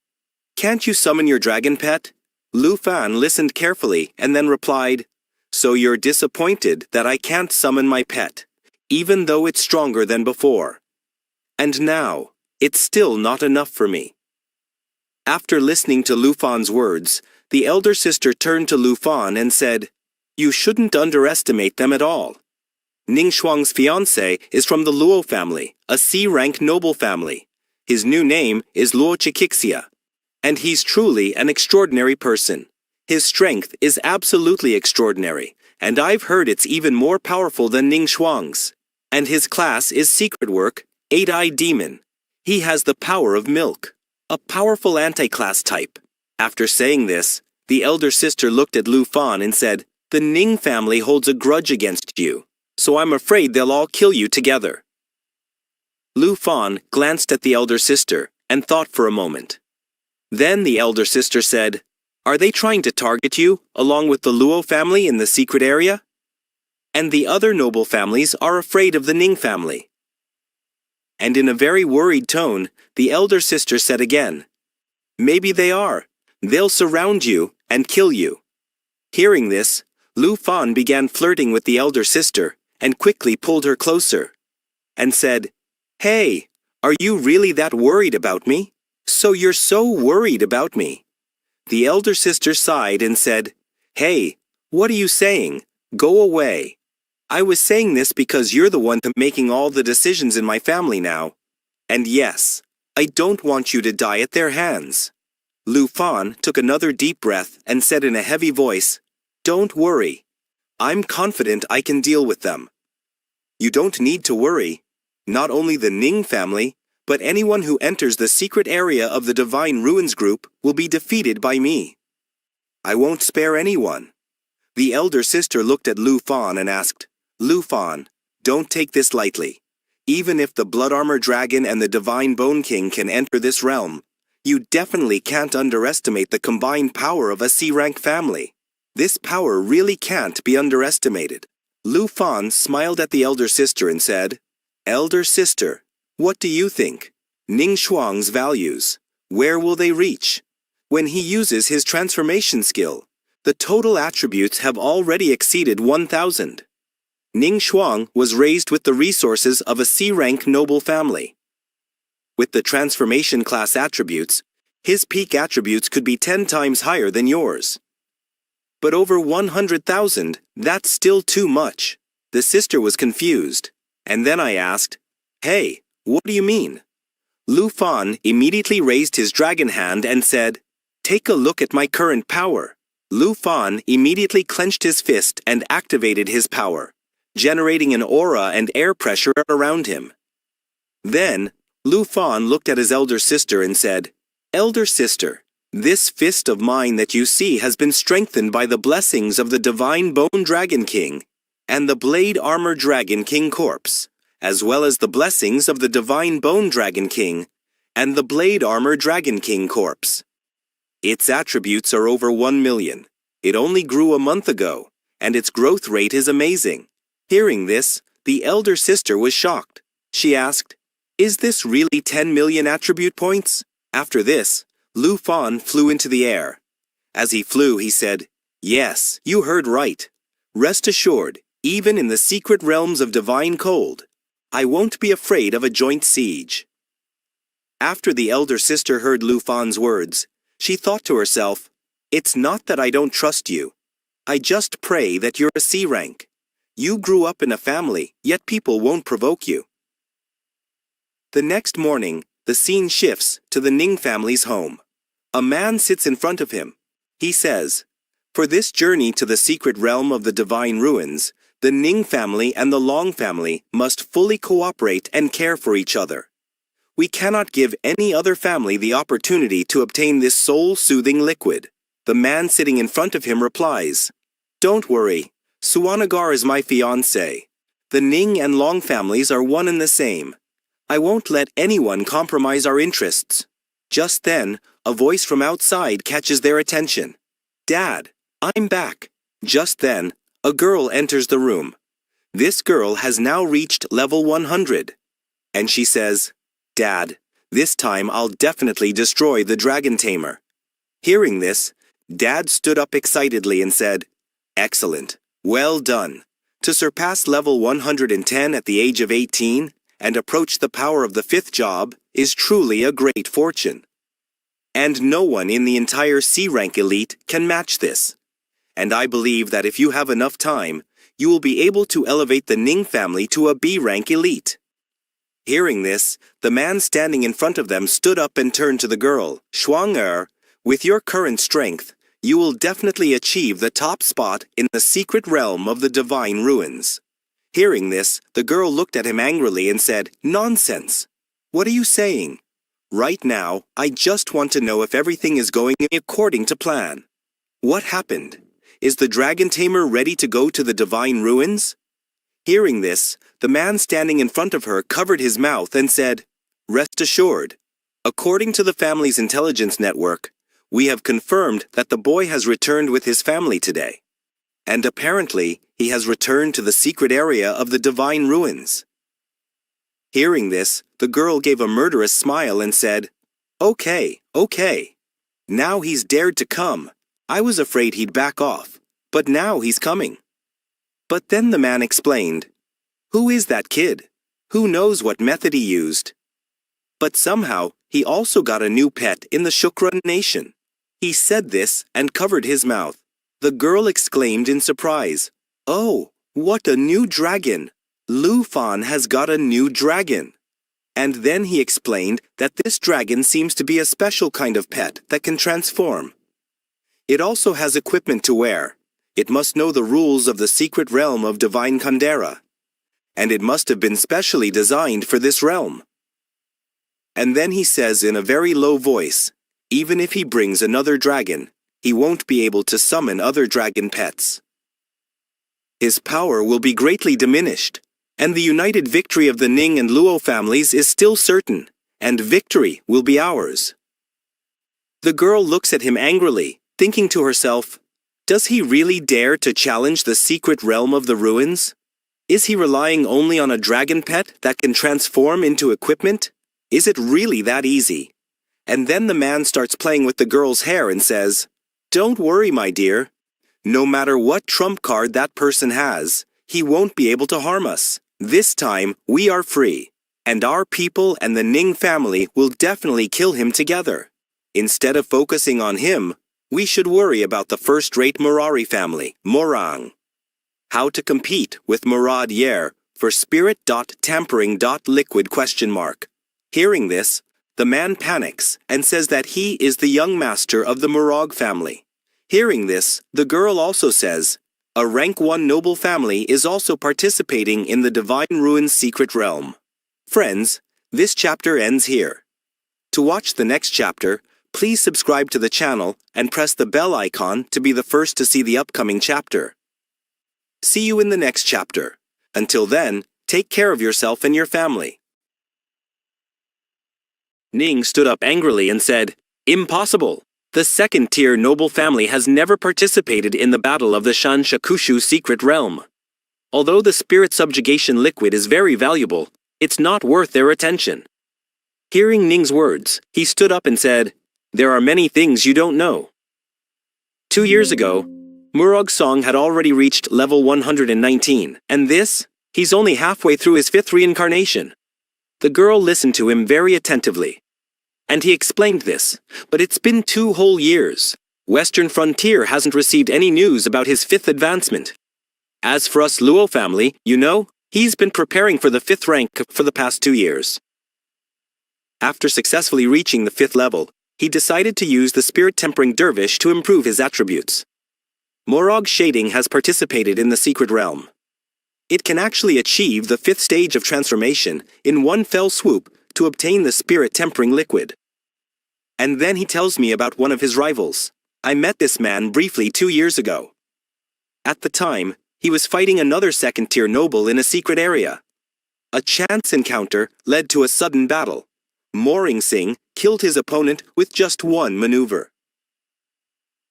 "Can't you summon your dragon pet?" Lu Fan listened carefully and then replied, "So you're disappointed that I can't summon my pet, even though it's stronger than before. And now, it's still not enough for me." After listening to Lu Fan's words, the elder sister turned to Lu Fan and said, "You shouldn't underestimate them at all. Ning Xuang's fiancé is from the Luo family, a C-rank noble family. His new name is Luo Chikixia, and he's truly an extraordinary person. His strength is absolutely extraordinary, and I've heard it's even more powerful than Ning Xuang's. And his class is secret work, 8-eyed demon. He has the power of milk, a powerful anti-class type." After saying this, the elder sister looked at Lu Fan and said, "The Ning family holds a grudge against you, so I'm afraid they'll all kill you together." Lu Fan glanced at the elder sister and thought for a moment. Then the elder sister said, "Are they trying to target you, along with the Luo family in the secret area? And the other noble families are afraid of the Ning family." And in a very worried tone, the elder sister said again, "Maybe they are. They'll surround you and kill you." Hearing this, Lu Fan began flirting with the elder sister and quickly pulled her closer and said, "Hey, are you really that worried about me? So you're so worried about me." The elder sister sighed and said, "Hey, what are you saying? Go away. I was saying this because you're the one making all the decisions in my family now. And yes, I don't want you to die at their hands." Lu Fan took another deep breath and said in a heavy voice, "Don't worry. I'm confident I can deal with them. You don't need to worry. Not only the Ning family, but anyone who enters the secret area of the Divine Ruins group will be defeated by me. I won't spare anyone." The elder sister looked at Lu Fan and asked, "Lu Fan, don't take this lightly. Even if the Blood Armor Dragon and the Divine Bone King can enter this realm, you definitely can't underestimate the combined power of a C-rank family. This power really can't be underestimated. Lu Fan smiled at the elder sister and said, "Elder sister, what do you think? Ning Shuang's values, where will they reach? When he uses his transformation skill, the total attributes have already exceeded 1,000. Ning Shuang was raised with the resources of a C-rank noble family. With the transformation class attributes, his peak attributes could be 10 times higher than yours. But over 100,000, that's still too much." The sister was confused, and then I asked, "Hey, what do you mean?" Lu Fan immediately raised his dragon hand and said, "Take a look at my current power." Lu Fan immediately clenched his fist and activated his power, generating an aura and air pressure around him. Then, Lu Fan looked at his elder sister and said, "Elder sister, this fist of mine that you see has been strengthened by the blessings of the Divine Bone Dragon King and the Blade Armor Dragon King corpse, as well as the blessings of the Divine Bone Dragon King and the Blade Armor Dragon King corpse. Its attributes are over 1 million. It only grew a month ago, and its growth rate is amazing." Hearing this, the elder sister was shocked. She asked, "Is this really 10 million attribute points?" After this, Lu Fan flew into the air. As he flew, he said, "Yes, you heard right. Rest assured, even in the secret realms of divine cold, I won't be afraid of a joint siege." After the elder sister heard Lu Fan's words, she thought to herself, "It's not that I don't trust you. I just pray that you're a C rank. You grew up in a family, yet people won't provoke you." The next morning, the scene shifts to the Ning family's home. A man sits in front of him. He says, "For this journey to the secret realm of the divine ruins, the Ning family and the Long family must fully cooperate and care for each other. We cannot give any other family the opportunity to obtain this soul-soothing liquid." The man sitting in front of him replies, "Don't worry, Suanagar is my fiancé. The Ning and Long families are one and the same. I won't let anyone compromise our interests." Just then, a voice from outside catches their attention. "Dad, I'm back." Just then, a girl enters the room. This girl has now reached level 100. And she says, "Dad, this time I'll definitely destroy the dragon tamer." Hearing this, Dad stood up excitedly and said, "Excellent. Well done. To surpass level 110 at the age of 18 and approach the power of the 5th job is truly a great fortune. And no one in the entire C-rank elite can match this. And I believe that if you have enough time, you will be able to elevate the Ning family to a B-rank elite." Hearing this, the man standing in front of them stood up and turned to the girl. "Shuang-er, with your current strength, you will definitely achieve the top spot in the secret realm of the divine ruins." Hearing this, the girl looked at him angrily and said, "Nonsense! What are you saying? Right now, I just want to know if everything is going according to plan. What happened? Is the dragon tamer ready to go to the divine ruins?" Hearing this, the man standing in front of her covered his mouth and said, "Rest assured, according to the family's intelligence network, we have confirmed that the boy has returned with his family today. And apparently, he has returned to the secret area of the divine ruins." Hearing this, the girl gave a murderous smile and said, Okay. Now he's dared to come. I was afraid he'd back off, but now he's coming." But then the man explained, "Who is that kid? Who knows what method he used? But somehow, he also got a new pet in the Shukra nation." He said this and covered his mouth. The girl exclaimed in surprise, "Oh, what a new dragon! Lu Fan has got a new dragon." And then he explained that this dragon seems to be a special kind of pet that can transform. It also has equipment to wear. It must know the rules of the secret realm of divine Kandera. And it must have been specially designed for this realm. And then he says in a very low voice, even if he brings another dragon, he won't be able to summon other dragon pets. His power will be greatly diminished. And the united victory of the Ning and Luo families is still certain, and victory will be ours. The girl looks at him angrily, thinking to herself, does he really dare to challenge the secret realm of the ruins? Is he relying only on a dragon pet that can transform into equipment? Is it really that easy? And then the man starts playing with the girl's hair and says, don't worry, my dear. No matter what trump card that person has, he won't be able to harm us. This time, we are free. And our people and the Ning family will definitely kill him together. Instead of focusing on him, we should worry about the first-rate Morari family, Morang. How to compete with Murad Yer for spirit.tampering.liquid ? Hearing this, the man panics and says that he is the young master of the Murag family. Hearing this, the girl also says, a rank 1 noble family is also participating in the Divine Ruins secret realm. Friends, this chapter ends here. To watch the next chapter, please subscribe to the channel and press the bell icon to be the first to see the upcoming chapter. See you in the next chapter. Until then, take care of yourself and your family. Ning stood up angrily and said, impossible! The second-tier noble family has never participated in the battle of the Shan Shakushu secret realm. Although the spirit subjugation liquid is very valuable, it's not worth their attention. Hearing Ning's words, he stood up and said, there are many things you don't know. 2 years ago, Murog Song had already reached level 119, and he's only halfway through his 5th reincarnation. The girl listened to him very attentively. And he explained this, but it's been 2 whole years. Western Frontier hasn't received any news about his 5th advancement. As for us Luo family, he's been preparing for the 5th rank for the past 2 years. After successfully reaching the 5th level, he decided to use the Spirit Tempering Dervish to improve his attributes. Morog Shading has participated in the secret realm. It can actually achieve the 5th stage of transformation in one fell swoop to obtain the Spirit Tempering Liquid. And then he tells me about one of his rivals. I met this man briefly 2 years ago. At the time, he was fighting another second-tier noble in a secret area. A chance encounter led to a sudden battle. Moring Singh killed his opponent with just one maneuver.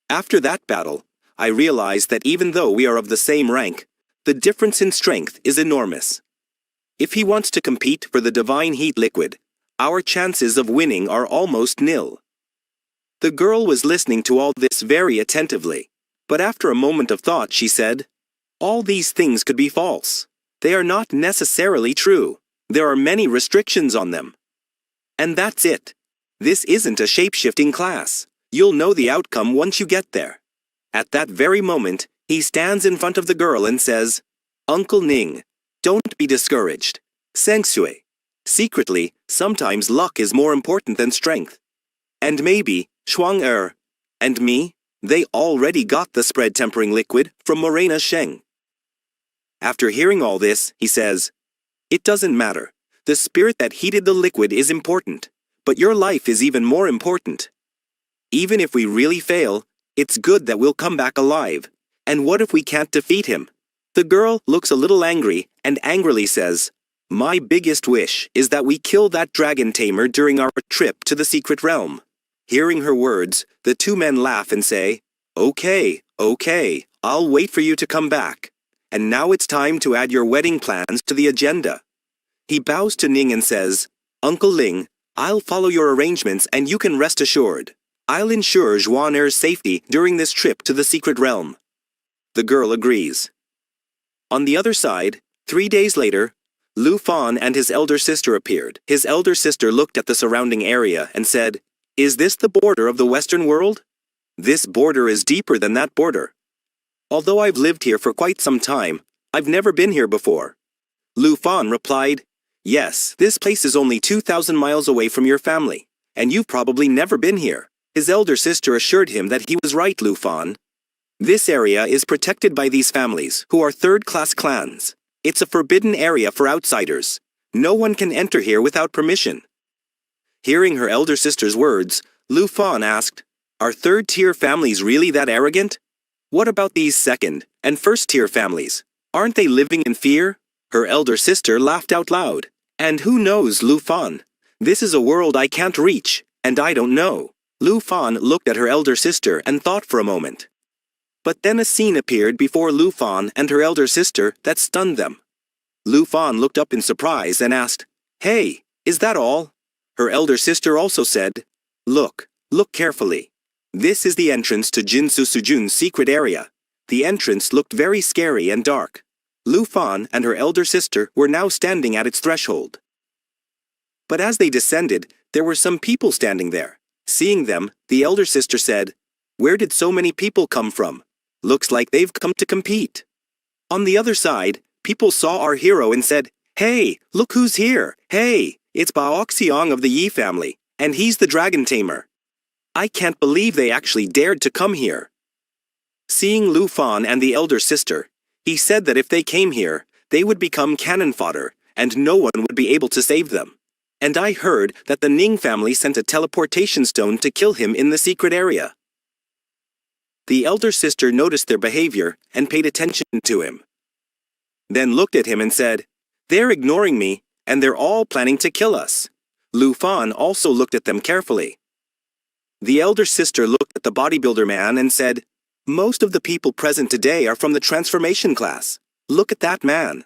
After that battle, I realized that even though we are of the same rank, the difference in strength is enormous. If he wants to compete for the Divine Heat Liquid, our chances of winning are almost nil. The girl was listening to all this very attentively, but after a moment of thought she said, all these things could be false. They are not necessarily true. There are many restrictions on them. And that's it. This isn't a shape-shifting class. You'll know the outcome once you get there. At that very moment, he stands in front of the girl and says, Uncle Ning, don't be discouraged. Sengsue. Secretly, sometimes luck is more important than strength. And maybe, Shuang and me, they already got the spread tempering liquid from Morena Sheng. After hearing all this, he says, it doesn't matter. The spirit that heated the liquid is important, but your life is even more important. Even if we really fail, it's good that we'll come back alive. And what if we can't defeat him? The girl looks a little angry and angrily says, my biggest wish is that we kill that dragon tamer during our trip to the secret realm. Hearing her words, the 2 men laugh and say, okay, I'll wait for you to come back. And now it's time to add your wedding plans to the agenda. He bows to Ning and says, Uncle Ling, I'll follow your arrangements and you can rest assured. I'll ensure Zhuan Er's safety during this trip to the secret realm. The girl agrees. On the other side, 3 days later, Lu Fan and his elder sister appeared. His elder sister looked at the surrounding area and said, is this the border of the Western world? This border is deeper than that border. Although I've lived here for quite some time, I've never been here before. Lu Fan replied, yes, this place is only 2,000 miles away from your family, and you've probably never been here. His elder sister assured him that he was right, Lu Fan. This area is protected by these families, who are third-class clans. It's a forbidden area for outsiders. No one can enter here without permission. Hearing her elder sister's words, Lu Fan asked, are third-tier families really that arrogant? What about these second- and first-tier families? Aren't they living in fear? Her elder sister laughed out loud. And who knows, Lu Fan? This is a world I can't reach, and I don't know. Lu Fan looked at her elder sister and thought for a moment. But then a scene appeared before Lu Fan and her elder sister that stunned them. Lu Fan looked up in surprise and asked, "Hey, is that all?" Her elder sister also said, Look carefully. This is the entrance to Jinsu Sujun's secret area. The entrance looked very scary and dark. Lu Fan and her elder sister were now standing at its threshold. But as they descended, there were some people standing there. Seeing them, the elder sister said, "Where did so many people come from? Looks like they've come to compete." On the other side, people saw our hero and said, "Hey, look who's here! Hey, it's Baoxiong of the Yi family, and he's the dragon tamer. I can't believe they actually dared to come here." Seeing Lu Fan and the elder sister, he said that if they came here, they would become cannon fodder, and no one would be able to save them. And I heard that the Ning family sent a teleportation stone to kill him in the secret area. The elder sister noticed their behavior and paid attention to him. Then looked at him and said, "They're ignoring me, and they're all planning to kill us." Lu Fan also looked at them carefully. The elder sister looked at the bodybuilder man and said, "Most of the people present today are from the transformation class. Look at that man."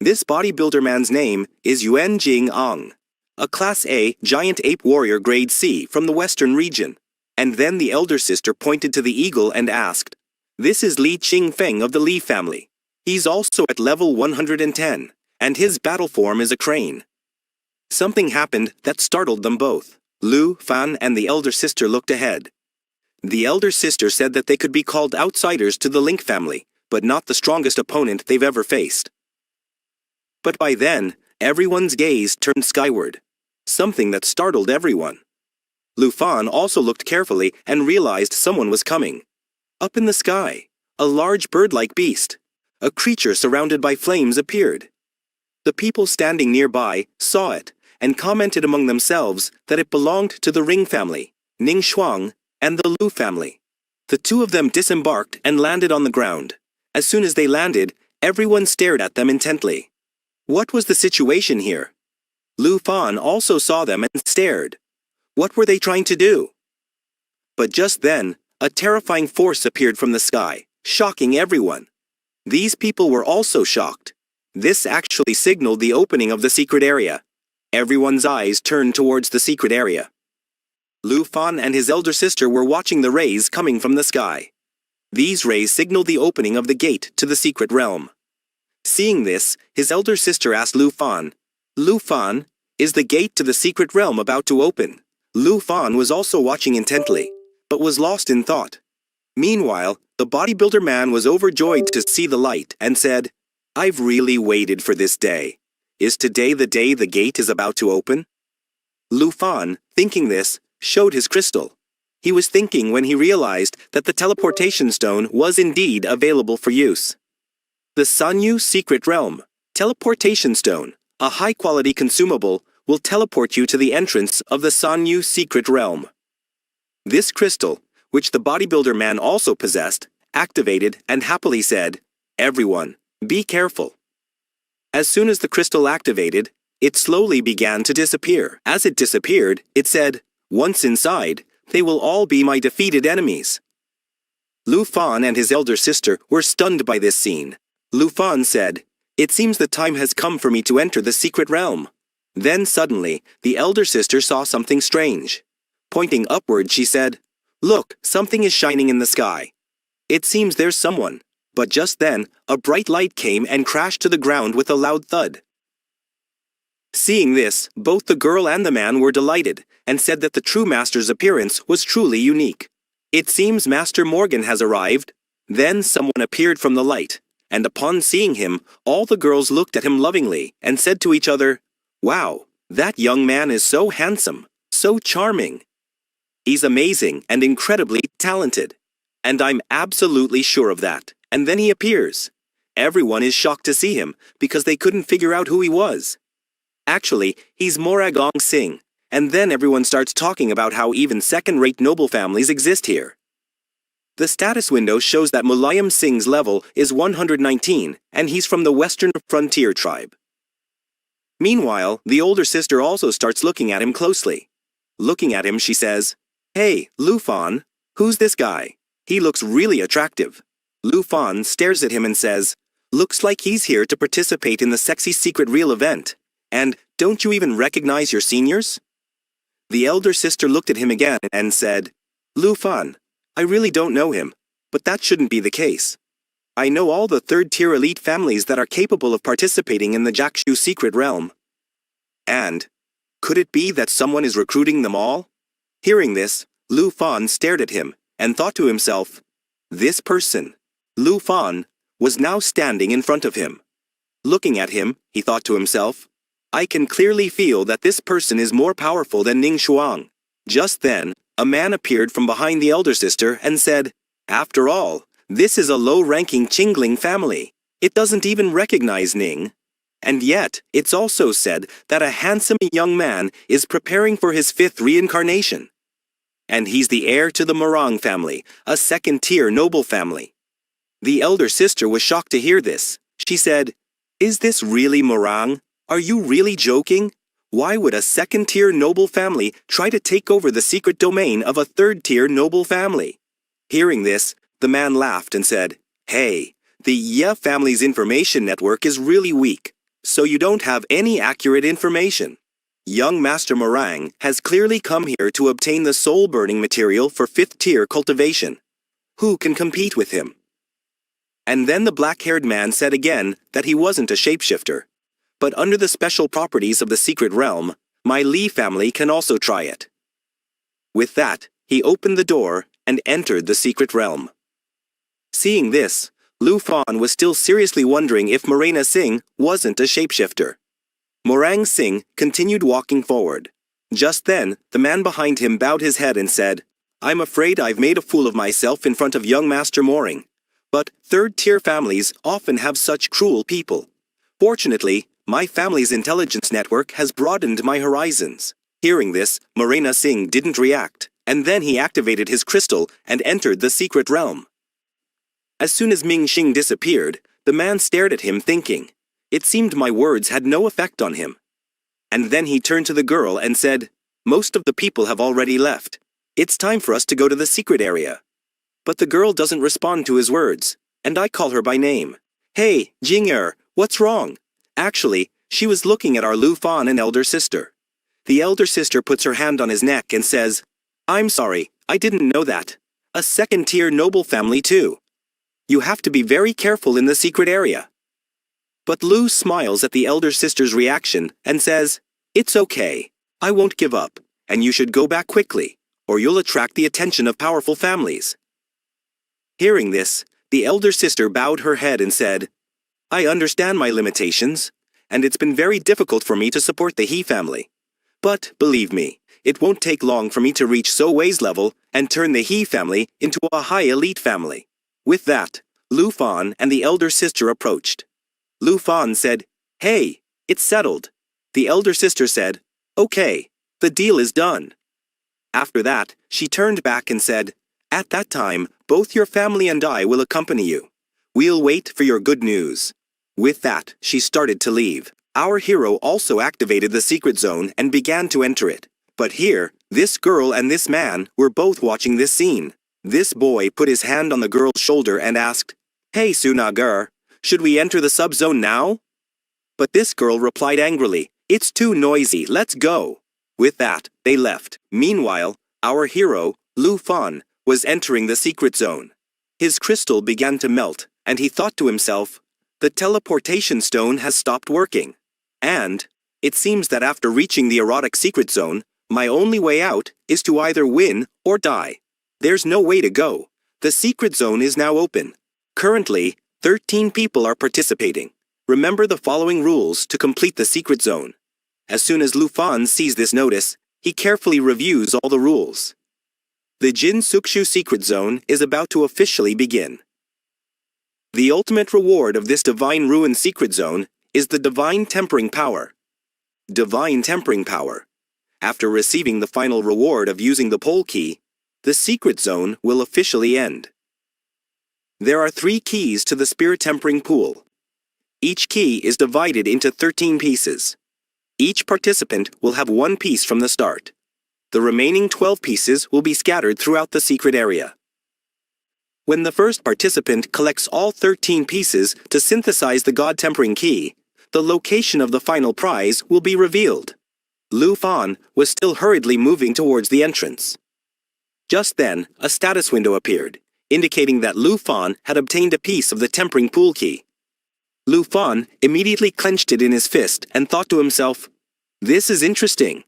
This bodybuilder man's name is Yuan Jing Ang, a Class A giant ape warrior grade C from the western region. And then the elder sister pointed to the eagle and asked, "This is Li Qingfeng of the Li family. He's also at level 110, and his battle form is a crane." Something happened that startled them both. Lu Fan and the elder sister looked ahead. The elder sister said that they could be called outsiders to the Link family, but not the strongest opponent they've ever faced. But by then, everyone's gaze turned skyward, something that startled everyone. Lu Fan also looked carefully and realized someone was coming. Up in the sky, a large bird-like beast, a creature surrounded by flames, appeared. The people standing nearby saw it and commented among themselves that it belonged to the Ring family, Ning Shuang, and the Lu family. The two of them disembarked and landed on the ground. As soon as they landed, everyone stared at them intently. What was the situation here? Lu Fan also saw them and stared. What were they trying to do? But just then, a terrifying force appeared from the sky, shocking everyone. These people were also shocked. This actually signaled the opening of the secret area. Everyone's eyes turned towards the secret area. Lu Fan and his elder sister were watching the rays coming from the sky. These rays signaled the opening of the gate to the secret realm. Seeing this, his elder sister asked Lu Fan, "Lu Fan, is the gate to the secret realm about to open?" Lu Fan was also watching intently, but was lost in thought. Meanwhile, the bodybuilder man was overjoyed to see the light and said, "I've really waited for this day. Is today the day the gate is about to open?" Lu Fan, thinking this, showed his crystal. He was thinking when he realized that the teleportation stone was indeed available for use. The Sanyu Secret Realm Teleportation Stone, a high-quality consumable, will teleport you to the entrance of the Sanyu Secret Realm. This crystal, which the bodybuilder man also possessed, activated and happily said, "Everyone, be careful." As soon as the crystal activated, it slowly began to disappear. As it disappeared, it said, "Once inside, they will all be my defeated enemies." Lu Fan and his elder sister were stunned by this scene. Lu Fan said, "It seems the time has come for me to enter the secret realm." Then suddenly, the elder sister saw something strange. Pointing upward, she said, "Look, something is shining in the sky. It seems there's someone." But just then, a bright light came and crashed to the ground with a loud thud. Seeing this, both the girl and the man were delighted, and said that the true master's appearance was truly unique. "It seems Master Morgan has arrived." Then someone appeared from the light, and upon seeing him, all the girls looked at him lovingly, and said to each other, "Wow, that young man is so handsome, so charming. He's amazing and incredibly talented. And I'm absolutely sure of that." And then he appears. Everyone is shocked to see him, because they couldn't figure out who he was. Actually, he's Moragong Singh, and then everyone starts talking about how even second-rate noble families exist here. The status window shows that Mulayam Singh's level is 119, and he's from the Western Frontier tribe. Meanwhile, the older sister also starts looking at him closely. Looking at him, she says, "Hey, Lu Fan, who's this guy? He looks really attractive." Lu Fan stares at him and says, "Looks like he's here to participate in the sexy secret reel event. And don't you even recognize your seniors?" The elder sister looked at him again and said, "Lu Fan, I really don't know him, but that shouldn't be the case. I know all the third-tier elite families that are capable of participating in the Jakshu secret realm. And could it be that someone is recruiting them all?" Hearing this, Lu Fan stared at him and thought to himself, this person, Lu Fan, was now standing in front of him. Looking at him, he thought to himself, I can clearly feel that this person is more powerful than Ning Shuang. Just then, a man appeared from behind the elder sister and said, "After all, this is a low-ranking Qingling family. It doesn't even recognize Ning. And yet, it's also said that a handsome young man is preparing for his 5th reincarnation. And he's the heir to the Morang family, a second-tier noble family." The elder sister was shocked to hear this. She said, "Is this really Morang? Are you really joking? Why would a second-tier noble family try to take over the secret domain of a third-tier noble family?" Hearing this, the man laughed and said, "Hey, the Ye family's information network is really weak, so you don't have any accurate information. Young Master Morang has clearly come here to obtain the soul-burning material for 5th-tier cultivation. Who can compete with him?" And then the black-haired man said again that he wasn't a shapeshifter. But under the special properties of the secret realm, my Li family can also try it. With that, he opened the door and entered the secret realm. Seeing this, Lu Fan was still seriously wondering if Morena Singh wasn't a shapeshifter. Morang Singh continued walking forward. Just then, the man behind him bowed his head and said, "I'm afraid I've made a fool of myself in front of young Master Moring. But third-tier families often have such cruel people. Fortunately, my family's intelligence network has broadened my horizons." Hearing this, Morena Singh didn't react, and then he activated his crystal and entered the secret realm. As soon as Ming Xing disappeared, the man stared at him thinking, it seemed my words had no effect on him. And then he turned to the girl and said, "Most of the people have already left. It's time for us to go to the secret area." But the girl doesn't respond to his words, and I call her by name. "Hey, Jing'er, what's wrong?" Actually, she was looking at our Lu Fan and elder sister. The elder sister puts her hand on his neck and says, "I'm sorry, I didn't know that. A second-tier noble family too. You have to be very careful in the secret area." But Lu smiles at the elder sister's reaction and says, "It's okay. I won't give up, and you should go back quickly, or you'll attract the attention of powerful families." Hearing this, the elder sister bowed her head and said, "I understand my limitations, and it's been very difficult for me to support the He family. But, believe me, it won't take long for me to reach So Wei's level and turn the He family into a high elite family." With that, Lu Fan and the elder sister approached. Lu Fan said, "Hey, it's settled." The elder sister said, "Okay, the deal is done." After that, she turned back and said, "At that time, both your family and I will accompany you. We'll wait for your good news." With that, she started to leave. Our hero also activated the secret zone and began to enter it. But here, this girl and this man were both watching this scene. This boy put his hand on the girl's shoulder and asked, "Hey, Sunagar, should we enter the sub-zone now?" But this girl replied angrily, "It's too noisy, let's go." With that, they left. Meanwhile, our hero, Lu Fan, was entering the secret zone. His crystal began to melt, and he thought to himself, the teleportation stone has stopped working. And it seems that after reaching the erotic secret zone, my only way out is to either win or die. There's no way to go. The secret zone is now open. Currently, 13 people are participating. Remember the following rules to complete the secret zone. As soon as Lu Fan sees this notice, he carefully reviews all the rules. The Jin Sukshu secret zone is about to officially begin. The ultimate reward of this Divine Ruin secret zone is the Divine Tempering Power. Divine Tempering Power. After receiving the final reward of using the pole key, the secret zone will officially end. There are 3 keys to the spirit tempering pool. Each key is divided into 13 pieces. Each participant will have 1 piece from the start. The remaining 12 pieces will be scattered throughout the secret area. When the first participant collects all 13 pieces to synthesize the God tempering key, the location of the final prize will be revealed. Lu Fan was still hurriedly moving towards the entrance. Just then, a status window appeared, indicating that Lu Fan had obtained a piece of the tempering pool key. Lu Fan immediately clenched it in his fist and thought to himself, "This is interesting."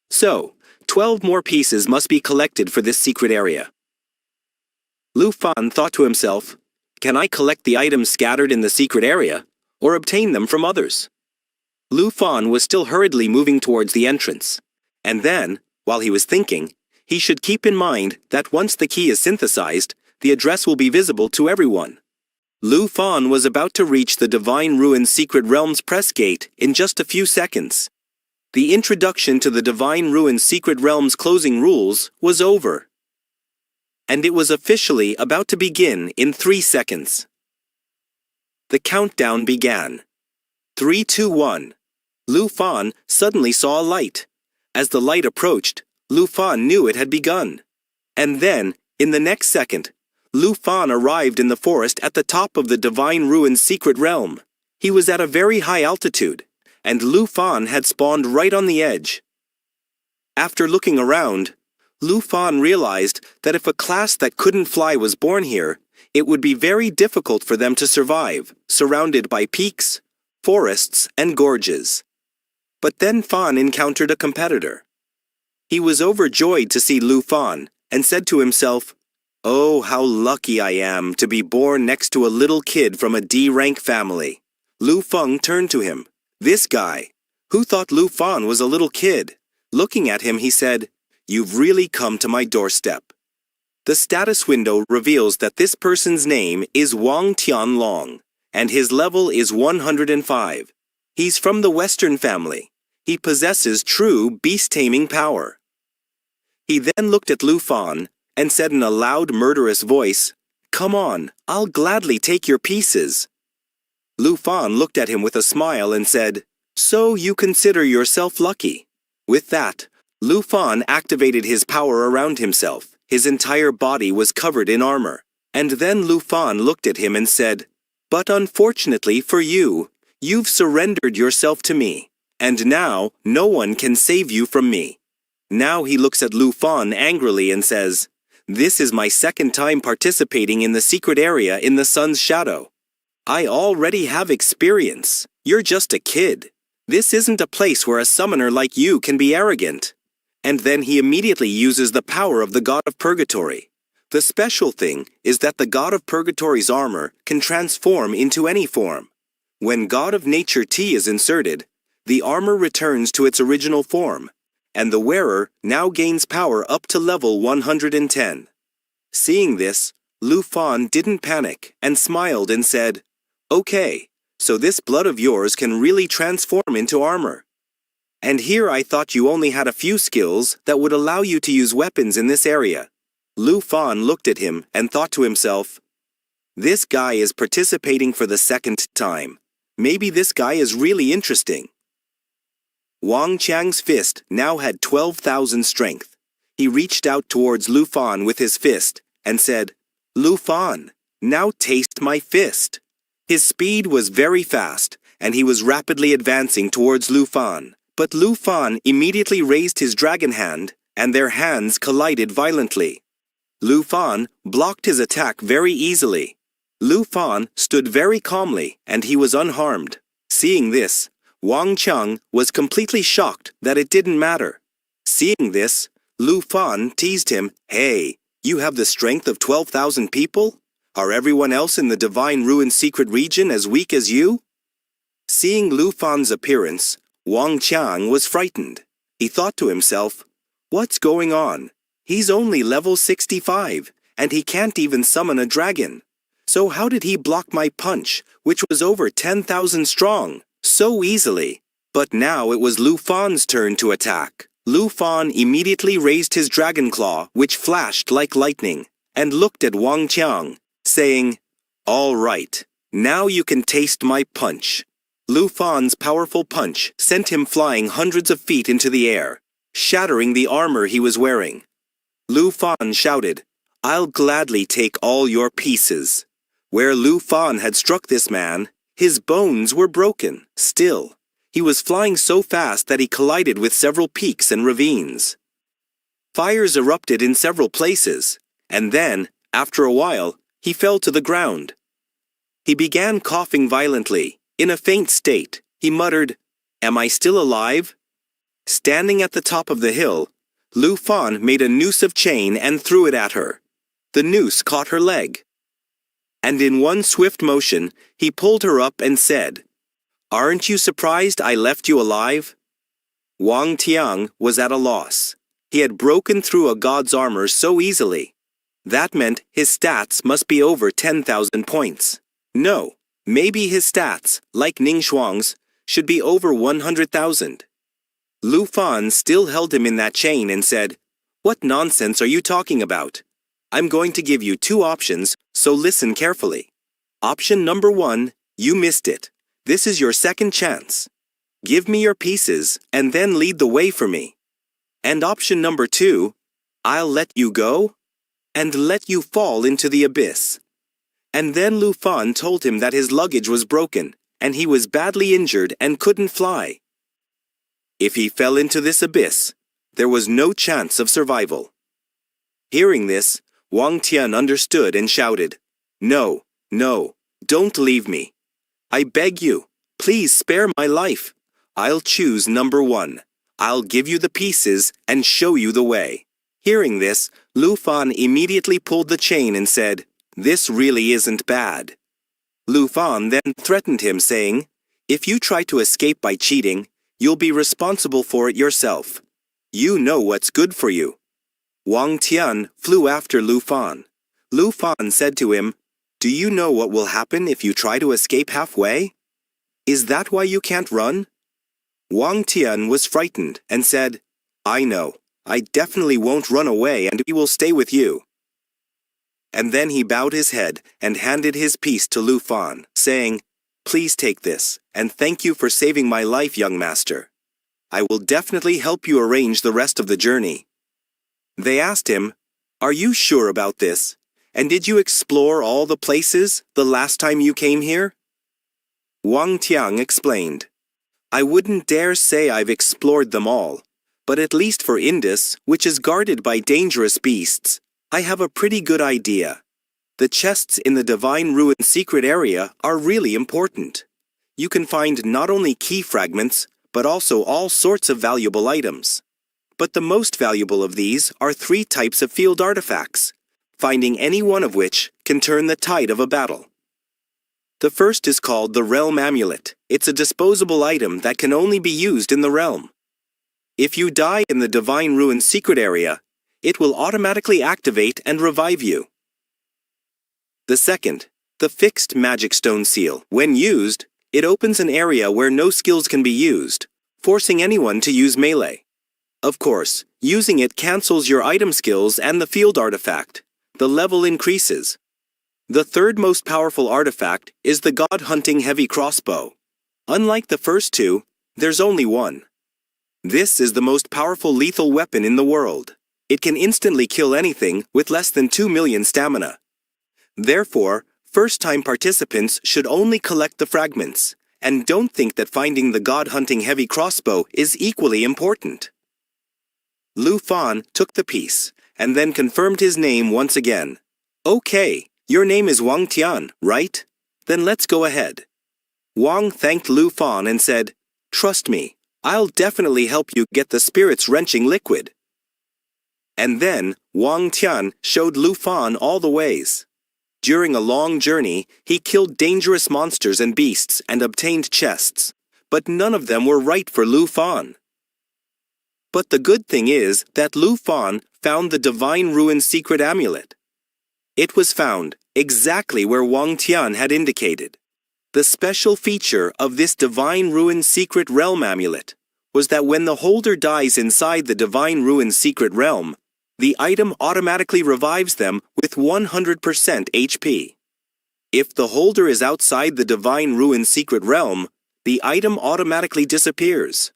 So, 12 more pieces must be collected for this secret area. Lu Fan thought to himself, "Can I collect the items scattered in the secret area, or obtain them from others?" Lu Fan was still hurriedly moving towards the entrance, and then, while he was thinking, he should keep in mind that once the key is synthesized, the address will be visible to everyone. Lu Fan was about to reach the Divine Ruins Secret Realms press gate in just a few seconds. The introduction to the Divine Ruins Secret Realms closing rules was over. And it was officially about to begin in 3 seconds. The countdown began. 3, 2, 1. Lu Fan suddenly saw a light. As the light approached, Lu Fan knew it had begun. And then, in the next second, Lu Fan arrived in the forest at the top of the Divine Ruins Secret Realm. He was at a very high altitude, and Lu Fan had spawned right on the edge. After looking around, Lu Fan realized that if a class that couldn't fly was born here, it would be very difficult for them to survive, surrounded by peaks, forests, and gorges. But then Fan encountered a competitor. He was overjoyed to see Lu Fan, and said to himself, "Oh, how lucky I am to be born next to a little kid from a D-rank family." Lu Feng turned to him. This guy, who thought Lu Fan was a little kid. Looking at him, he said, "You've really come to my doorstep." The status window reveals that this person's name is Wang Tianlong, and his level is 105. He's from the Western family. He possesses true beast-taming power. He then looked at Lu Fan and said in a loud, murderous voice, "Come on, I'll gladly take your pieces." Lu Fan looked at him with a smile and said, "So you consider yourself lucky." With that, Lu Fan activated his power around himself. His entire body was covered in armor. And then Lu Fan looked at him and said, "But unfortunately for you, you've surrendered yourself to me, and now no one can save you from me." Now he looks at Lu Fan angrily and says, "This is my second time participating in the secret area in the sun's shadow. I already have experience. You're just a kid. This isn't a place where a summoner like you can be arrogant." And then he immediately uses the power of the God of Purgatory. The special thing is that the God of Purgatory's armor can transform into any form. When God of Nature T is inserted, the armor returns to its original form, and the wearer now gains power up to level 110. Seeing this, Lu Fan didn't panic and smiled and said, "Okay, so this blood of yours can really transform into armor. And here I thought you only had a few skills that would allow you to use weapons in this area." Lu Fan looked at him and thought to himself, "This guy is participating for the second time. Maybe this guy is really interesting." Wang Qiang's fist now had 12,000 strength. He reached out towards Lu Fan with his fist and said, "Lu Fan, now taste my fist." His speed was very fast, and he was rapidly advancing towards Lu Fan. But Lu Fan immediately raised his dragon hand, and their hands collided violently. Lu Fan blocked his attack very easily. Lu Fan stood very calmly, and he was unharmed. Seeing this, Wang Qiang was completely shocked that it didn't matter. Seeing this, Lu Fan teased him, "Hey, you have the strength of 12,000 people? Are everyone else in the Divine Ruins secret region as weak as you?" Seeing Lu Fan's appearance, Wang Qiang was frightened. He thought to himself, "What's going on? He's only level 65, and he can't even summon a dragon. So how did he block my punch, which was over 10,000 strong, so easily?" But now it was Lu Fan's turn to attack. Lu Fan immediately raised his dragon claw, which flashed like lightning, and looked at Wang Qiang. saying, "All right, now you can taste my punch." Lu Fan's powerful punch sent him flying hundreds of feet into the air, shattering the armor he was wearing. Lu Fan shouted, "I'll gladly take all your pieces." Where Lu Fan had struck this man, his bones were broken. Still, he was flying so fast that he collided with several peaks and ravines. Fires erupted in several places, and then, after a while, he fell to the ground. He began coughing violently. In a faint state, he muttered, "Am I still alive?" Standing at the top of the hill, Lu Fan made a noose of chain and threw it at her. The noose caught her leg. And in one swift motion, he pulled her up and said, "Aren't you surprised I left you alive?" Wang Tiang was at a loss. He had broken through a god's armor so easily. That meant his stats must be over 10,000 points. No, maybe his stats, like Ning Shuang's, should be over 100,000. Lu Fan still held him in that chain and said, "What nonsense are you talking about? I'm going to give you two options, so listen carefully. Option number 1, you missed it. This is your second chance. Give me your pieces and then lead the way for me. And option number 2, I'll let you go and let you fall into the abyss." And then Lu Fan told him that his luggage was broken and he was badly injured and couldn't fly. If he fell into this abyss, there was no chance of survival. Hearing this, Wang Tian understood and shouted, "No, no, don't leave me. I beg you, please spare my life. I'll choose number 1. I'll give you the pieces and show you the way." Hearing this, Lu Fan immediately pulled the chain and said, "This really isn't bad." Lu Fan then threatened him, saying, "If you try to escape by cheating, you'll be responsible for it yourself. You know what's good for you." Wang Tian flew after Lu Fan. Lu Fan said to him, "Do you know what will happen if you try to escape halfway? Is that why you can't run?" Wang Tian was frightened and said, "I know. I definitely won't run away and we will stay with you." And then he bowed his head and handed his piece to Lu Fan, saying, "Please take this, and thank you for saving my life, young master. I will definitely help you arrange the rest of the journey." They asked him, "Are you sure about this? And did you explore all the places the last time you came here?" Wang Tiang explained, "I wouldn't dare say I've explored them all, but at least for Indus, which is guarded by dangerous beasts, I have a pretty good idea. The chests in the Divine Ruin secret area are really important. You can find not only key fragments, but also all sorts of valuable items. But the most valuable of these are 3 types of field artifacts, finding any one of which can turn the tide of a battle. The first is called the Realm Amulet. It's a disposable item that can only be used in the realm. If you die in the Divine Ruin secret area, it will automatically activate and revive you. The second, the Fixed Magic Stone Seal. When used, it opens an area where no skills can be used, forcing anyone to use melee. Of course, using it cancels your item skills and the field artifact. The level increases. The third most powerful artifact is the God-Hunting Heavy Crossbow. Unlike the first 2, there's only one. This is the most powerful lethal weapon in the world. It can instantly kill anything with less than 2 million stamina. Therefore, first-time participants should only collect the fragments, and don't think that finding the God-Hunting Heavy Crossbow is equally important. Lu Fan took the piece, and then confirmed his name once again. "Okay, your name is Wang Tian, right? Then let's go ahead." Wang thanked Lu Fan and said, "Trust me, I'll definitely help you get the spirit's wrenching liquid." And then Wang Tian showed Lu Fan all the ways. During a long journey, he killed dangerous monsters and beasts and obtained chests, but none of them were right for Lu Fan. But the good thing is that Lu Fan found the Divine Ruin secret amulet. It was found exactly where Wang Tian had indicated. The special feature of this Divine Ruin secret realm amulet was that when the holder dies inside the Divine Ruin secret realm, the item automatically revives them with 100% HP. If the holder is outside the divine ruin's secret realm, the item automatically disappears.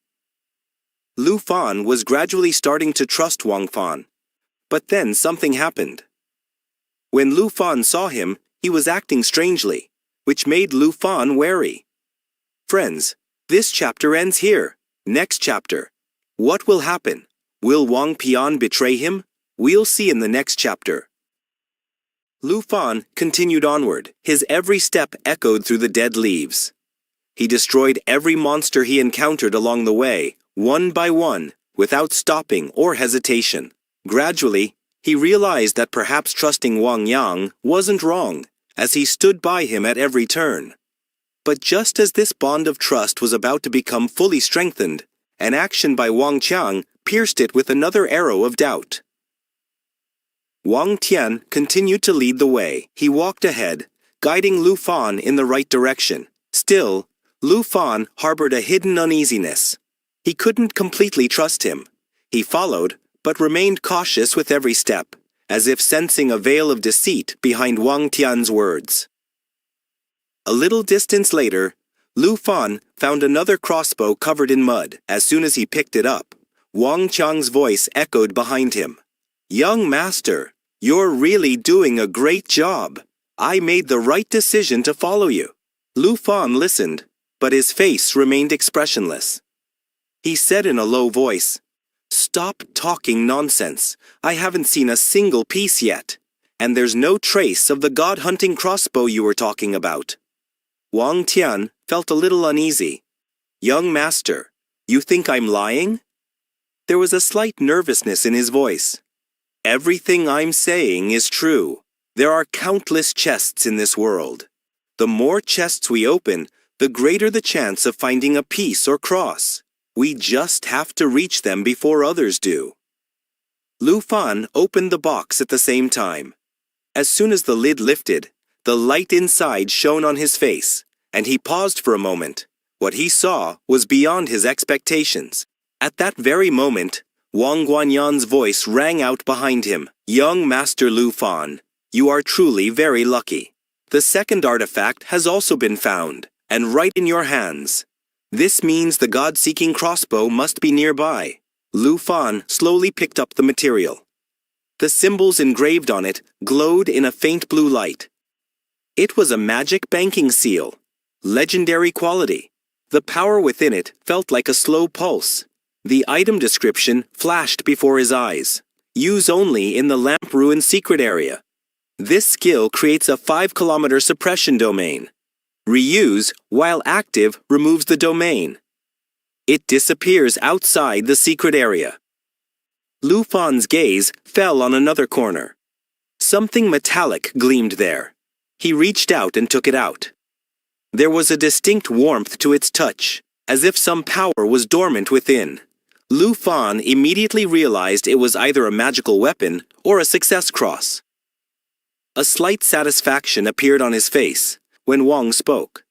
Lu Fan was gradually starting to trust Wang Fan, but then something happened. When Lu Fan saw him, he was acting strangely, which made Lu Fan wary. Friends, this chapter ends here. Next chapter. What will happen? Will Wang Pian betray him? We'll see in the next chapter. Lu Fan continued onward. His every step echoed through the dead leaves. He destroyed every monster he encountered along the way, one by one, without stopping or hesitation. Gradually, he realized that perhaps trusting Wang Yang wasn't wrong, as he stood by him at every turn. But just as this bond of trust was about to become fully strengthened, an action by Wang Qiang pierced it with another arrow of doubt. Wang Tian continued to lead the way. He walked ahead, guiding Lu Fan in the right direction. Still, Lu Fan harbored a hidden uneasiness. He couldn't completely trust him. He followed, but remained cautious with every step, as if sensing a veil of deceit behind Wang Tian's words. A little distance later, Lu Fan found another crossbow covered in mud. As soon as he picked it up, Wang Qiang's voice echoed behind him. "Young master, you're really doing a great job. I made the right decision to follow you." Lu Fan listened, but his face remained expressionless. He said in a low voice, "Stop talking nonsense. I haven't seen a single piece yet, and there's no trace of the god-hunting crossbow you were talking about." Wang Tian felt a little uneasy. "Young master, you think I'm lying?" There was a slight nervousness in his voice. "Everything I'm saying is true. There are countless chests in this world. The more chests we open, the greater the chance of finding a piece or cross. We just have to reach them before others do." Lu Fan opened the box at the same time. As soon as the lid lifted, the light inside shone on his face, and he paused for a moment. What he saw was beyond his expectations. At that very moment, Wang Guanyan's voice rang out behind him. "Young Master Lu Fan, you are truly very lucky. The second artifact has also been found, and right in your hands. This means the god-seeking crossbow must be nearby." Lu Fan slowly picked up the material. The symbols engraved on it glowed in a faint blue light. It was a magic banking seal. Legendary quality. The power within it felt like a slow pulse. The item description flashed before his eyes. "Use only in the lamp ruin secret area. This skill creates a 5-kilometer suppression domain. Reuse, while active, removes the domain. It disappears outside the secret area." Lu Fan's gaze fell on another corner. Something metallic gleamed there. He reached out and took it out. There was a distinct warmth to its touch, as if some power was dormant within. Lu Fan immediately realized it was either a magical weapon or a success cross. A slight satisfaction appeared on his face when Wang spoke.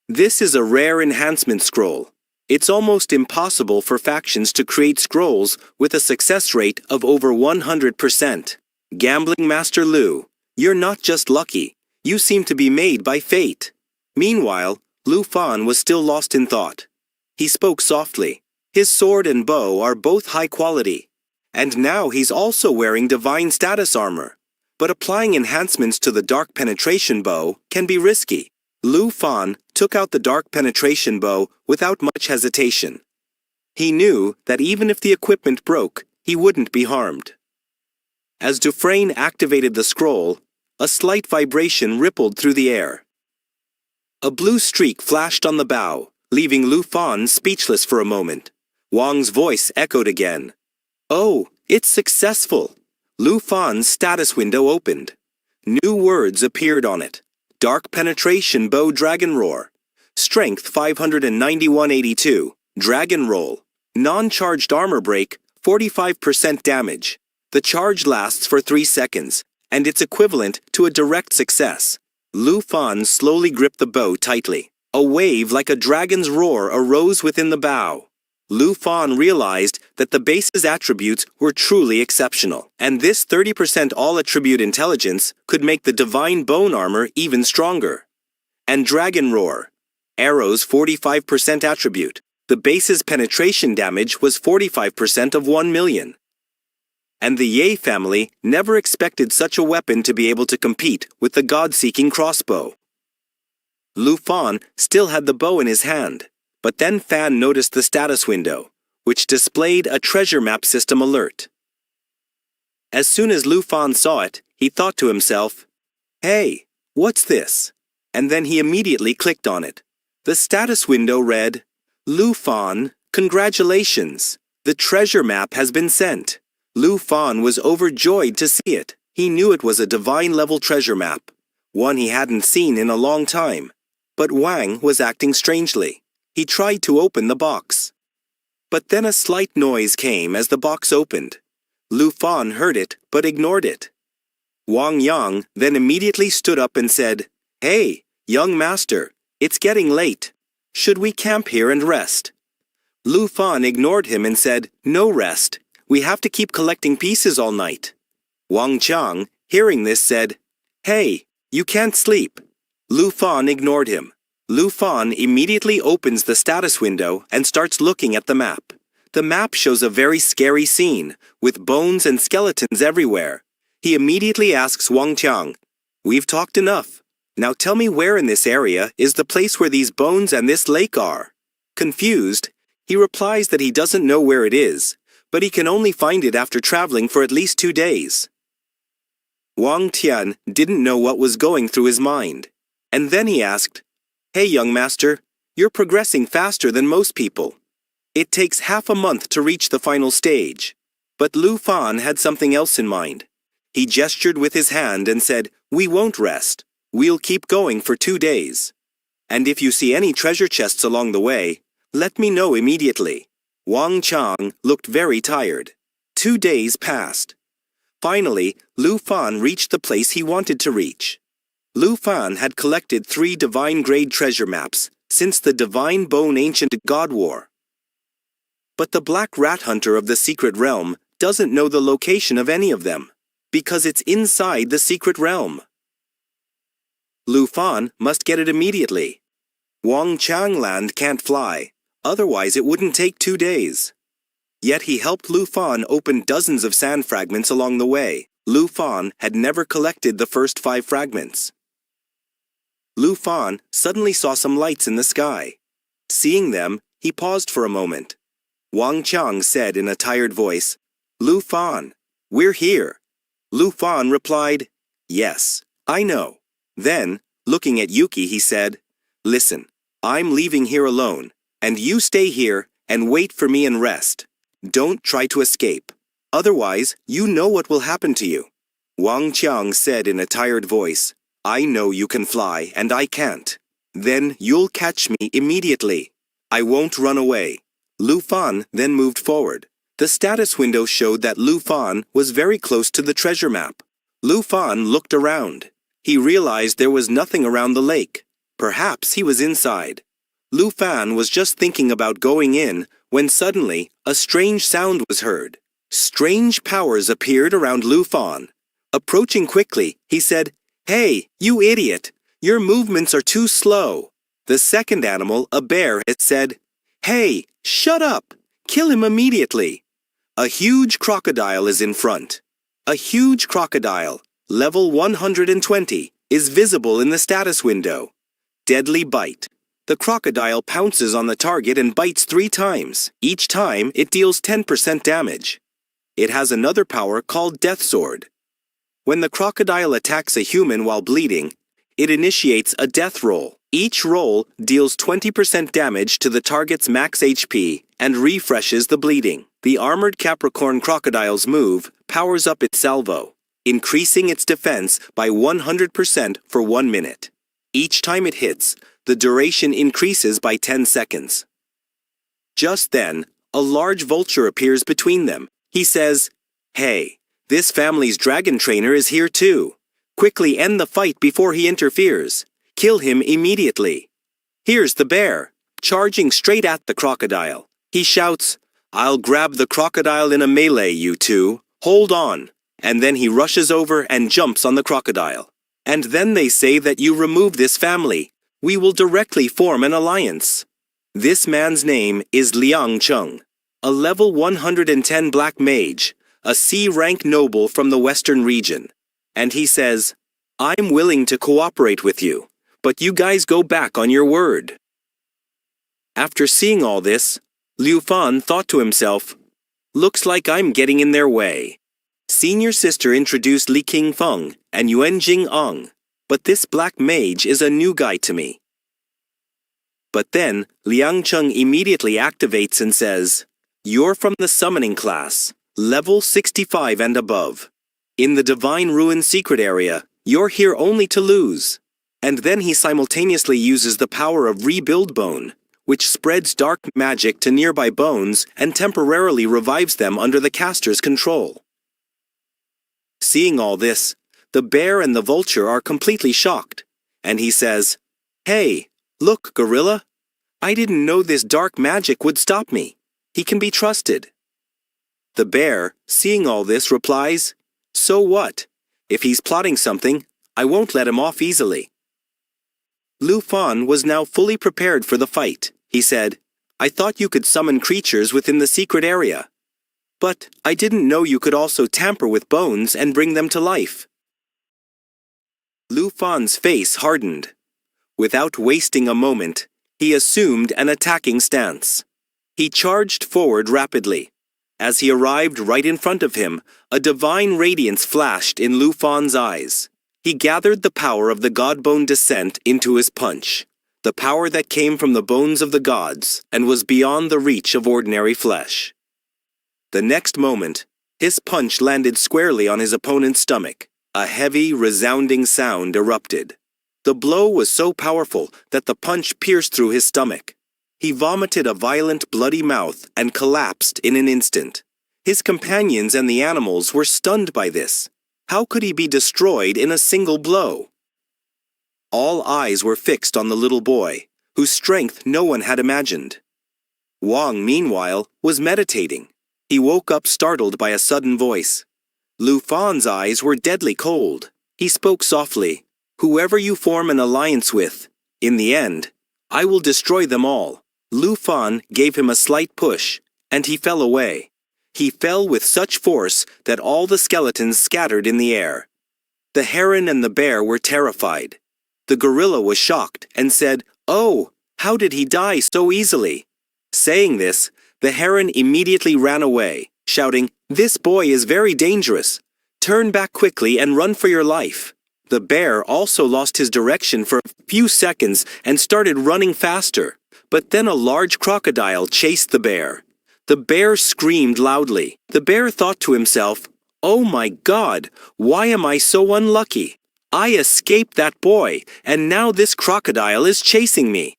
"This is a rare enhancement scroll. It's almost impossible for factions to create scrolls with a success rate of over 100%. Gambling Master Lu, you're not just lucky, you seem to be made by fate." Meanwhile, Lu Fan was still lost in thought. He spoke softly. His sword and bow are both high quality, and now he's also wearing divine status armor. But applying enhancements to the dark penetration bow can be risky. Lu Fan took out the dark penetration bow without much hesitation. He knew that even if the equipment broke, he wouldn't be harmed. As Dufresne activated the scroll, a slight vibration rippled through the air. A blue streak flashed on the bow, leaving Lu Fan speechless for a moment. Wang's voice echoed again. "Oh, it's successful!" Lu Fan's status window opened. New words appeared on it. Dark Penetration Bow Dragon Roar. Strength 591-82. Dragon Roll. Non-charged armor break, 45% damage. The charge lasts for 3 seconds, and it's equivalent to a direct success. Lu Fan slowly gripped the bow tightly. A wave like a dragon's roar arose within the bow. Lu Fan realized that the base's attributes were truly exceptional, and this 30% all-attribute intelligence could make the divine bone armor even stronger. And Dragon Roar, arrow's 45% attribute. The base's penetration damage was 45% of 1 million. And the Ye family never expected such a weapon to be able to compete with the God-seeking crossbow. Lu Fan still had the bow in his hand, but then Fan noticed the status window, which displayed a treasure map system alert. As soon as Lu Fan saw it, he thought to himself, "Hey, what's this?" And then he immediately clicked on it. The status window read, "Lu Fan, congratulations! The treasure map has been sent." Lu Fan was overjoyed to see it. He knew it was a divine-level treasure map, one he hadn't seen in a long time. But Wang was acting strangely. He tried to open the box. But then a slight noise came as the box opened. Lu Fan heard it but ignored it. Wang Yang then immediately stood up and said, "Hey, young master, it's getting late. Should we camp here and rest?" Lu Fan ignored him and said, "No rest. We have to keep collecting pieces all night." Wang Chang, hearing this, said, "Hey, you can't sleep." Lu Fan ignored him. Lu Fan immediately opens the status window and starts looking at the map. The map shows a very scary scene, with bones and skeletons everywhere. He immediately asks Wang Chang, "We've talked enough. Now tell me where in this area is the place where these bones and this lake are." Confused, he replies that he doesn't know where it is, but he can only find it after traveling for at least 2 days. Wang Tian didn't know what was going through his mind. And then he asked, "Hey, young master, you're progressing faster than most people. It takes half a month to reach the final stage." But Lu Fan had something else in mind. He gestured with his hand and said, "We won't rest. We'll keep going for 2 days. And if you see any treasure chests along the way, let me know immediately." Wang Chang looked very tired. 2 days passed. Finally, Lu Fan reached the place he wanted to reach. Lu Fan had collected 3 divine-grade treasure maps since the Divine Bone Ancient God War. But the Black Rat Hunter of the Secret Realm doesn't know the location of any of them, because it's inside the Secret Realm. Lu Fan must get it immediately. Wang Changland can't fly, otherwise it wouldn't take 2 days. Yet he helped Lu Fan open dozens of sand fragments along the way. Lu Fan had never collected the first 5 fragments. Lu Fan suddenly saw some lights in the sky. Seeing them, he paused for a moment. Wang Chang said in a tired voice, "Lu Fan, we're here." Lu Fan replied, "Yes, I know." Then, looking at Yuki, he said, "Listen, I'm leaving here alone, and you stay here and wait for me and rest. Don't try to escape. Otherwise, you know what will happen to you." Wang Qiang said in a tired voice, "I know you can fly, and I can't. Then you'll catch me immediately. I won't run away." Lu Fan then moved forward. The status window showed that Lu Fan was very close to the treasure map. Lu Fan looked around. He realized there was nothing around the lake. Perhaps he was inside. Lu Fan was just thinking about going in when suddenly a strange sound was heard. Strange powers appeared around Lu Fan. Approaching quickly, he said, "Hey, you idiot! Your movements are too slow." The second animal, a bear, had said, "Hey, shut up! Kill him immediately." A huge crocodile is in front. A huge crocodile, level 120, is visible in the status window. Deadly bite. The crocodile pounces on the target and bites 3 times. Each time, it deals 10% damage. It has another power called Death Sword. When the crocodile attacks a human while bleeding, it initiates a death roll. Each roll deals 20% damage to the target's max HP and refreshes the bleeding. The armored Capricorn crocodile's move powers up its salvo, increasing its defense by 100% for 1 minute. Each time it hits, the duration increases by 10 seconds. Just then, a large vulture appears between them. He says, "Hey, this family's dragon trainer is here too. Quickly end the fight before he interferes. Kill him immediately." Here's the bear, charging straight at the crocodile. He shouts, "I'll grab the crocodile in a melee, you two. Hold on." And then he rushes over and jumps on the crocodile. And then they say that you remove this family. We will directly form an alliance. This man's name is Liang Chung, a level 110 black mage, a C-rank noble from the western region. And he says, "I'm willing to cooperate with you, but you guys go back on your word." After seeing all this, Liu Fan thought to himself, "Looks like I'm getting in their way." Senior sister introduced Li Qingfeng and Yuan Jing'eng, but this black mage is a new guy to me. But then, Liang Chung immediately activates and says, "You're from the summoning class, level 65 and above. In the Divine Ruin secret area, you're here only to lose." And then he simultaneously uses the power of Rebuild Bone, which spreads dark magic to nearby bones and temporarily revives them under the caster's control. Seeing all this, the bear and the vulture are completely shocked, and he says, "Hey, look, gorilla. I didn't know this dark magic would stop me. He can be trusted." The bear, seeing all this, replies, "So what? If he's plotting something, I won't let him off easily." Liu Fan was now fully prepared for the fight. He said, "I thought you could summon creatures within the secret area. But I didn't know you could also tamper with bones and bring them to life." Liu Fan's face hardened. Without wasting a moment, he assumed an attacking stance. He charged forward rapidly. As he arrived right in front of him, a divine radiance flashed in Liu Fan's eyes. He gathered the power of the Godbone descent into his punch, the power that came from the bones of the gods and was beyond the reach of ordinary flesh. The next moment, his punch landed squarely on his opponent's stomach. A heavy, resounding sound erupted. The blow was so powerful that the punch pierced through his stomach. He vomited a violent, bloody mouth and collapsed in an instant. His companions and the animals were stunned by this. How could he be destroyed in a single blow? All eyes were fixed on the little boy, whose strength no one had imagined. Wang, meanwhile, was meditating. He woke up startled by a sudden voice. Liu Fan's eyes were deadly cold. He spoke softly, "Whoever you form an alliance with, in the end, I will destroy them all." Liu Fan gave him a slight push, and he fell away. He fell with such force that all the skeletons scattered in the air. The heron and the bear were terrified. The gorilla was shocked and said, "Oh, how did he die so easily?" Saying this, the heron immediately ran away, shouting, "This boy is very dangerous. Turn back quickly and run for your life." The bear also lost his direction for a few seconds and started running faster. But then a large crocodile chased the bear. The bear screamed loudly. The bear thought to himself, "Oh my God, why am I so unlucky? I escaped that boy, and now this crocodile is chasing me."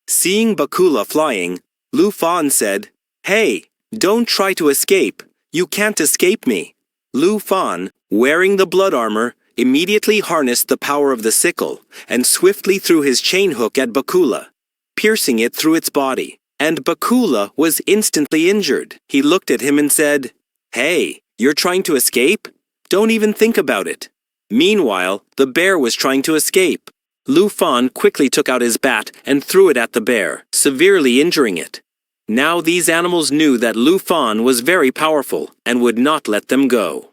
Seeing Bakula flying, Liu Fan said, "Hey, don't try to escape. You can't escape me." Liu Fan, wearing the blood armor, immediately harnessed the power of the sickle and swiftly threw his chain hook at Bakula, piercing it through its body. And Bakula was instantly injured. He looked at him and said, "Hey, you're trying to escape? Don't even think about it." Meanwhile, the bear was trying to escape. Liu Fan quickly took out his bat and threw it at the bear, severely injuring it. Now these animals knew that Liu Fan was very powerful and would not let them go.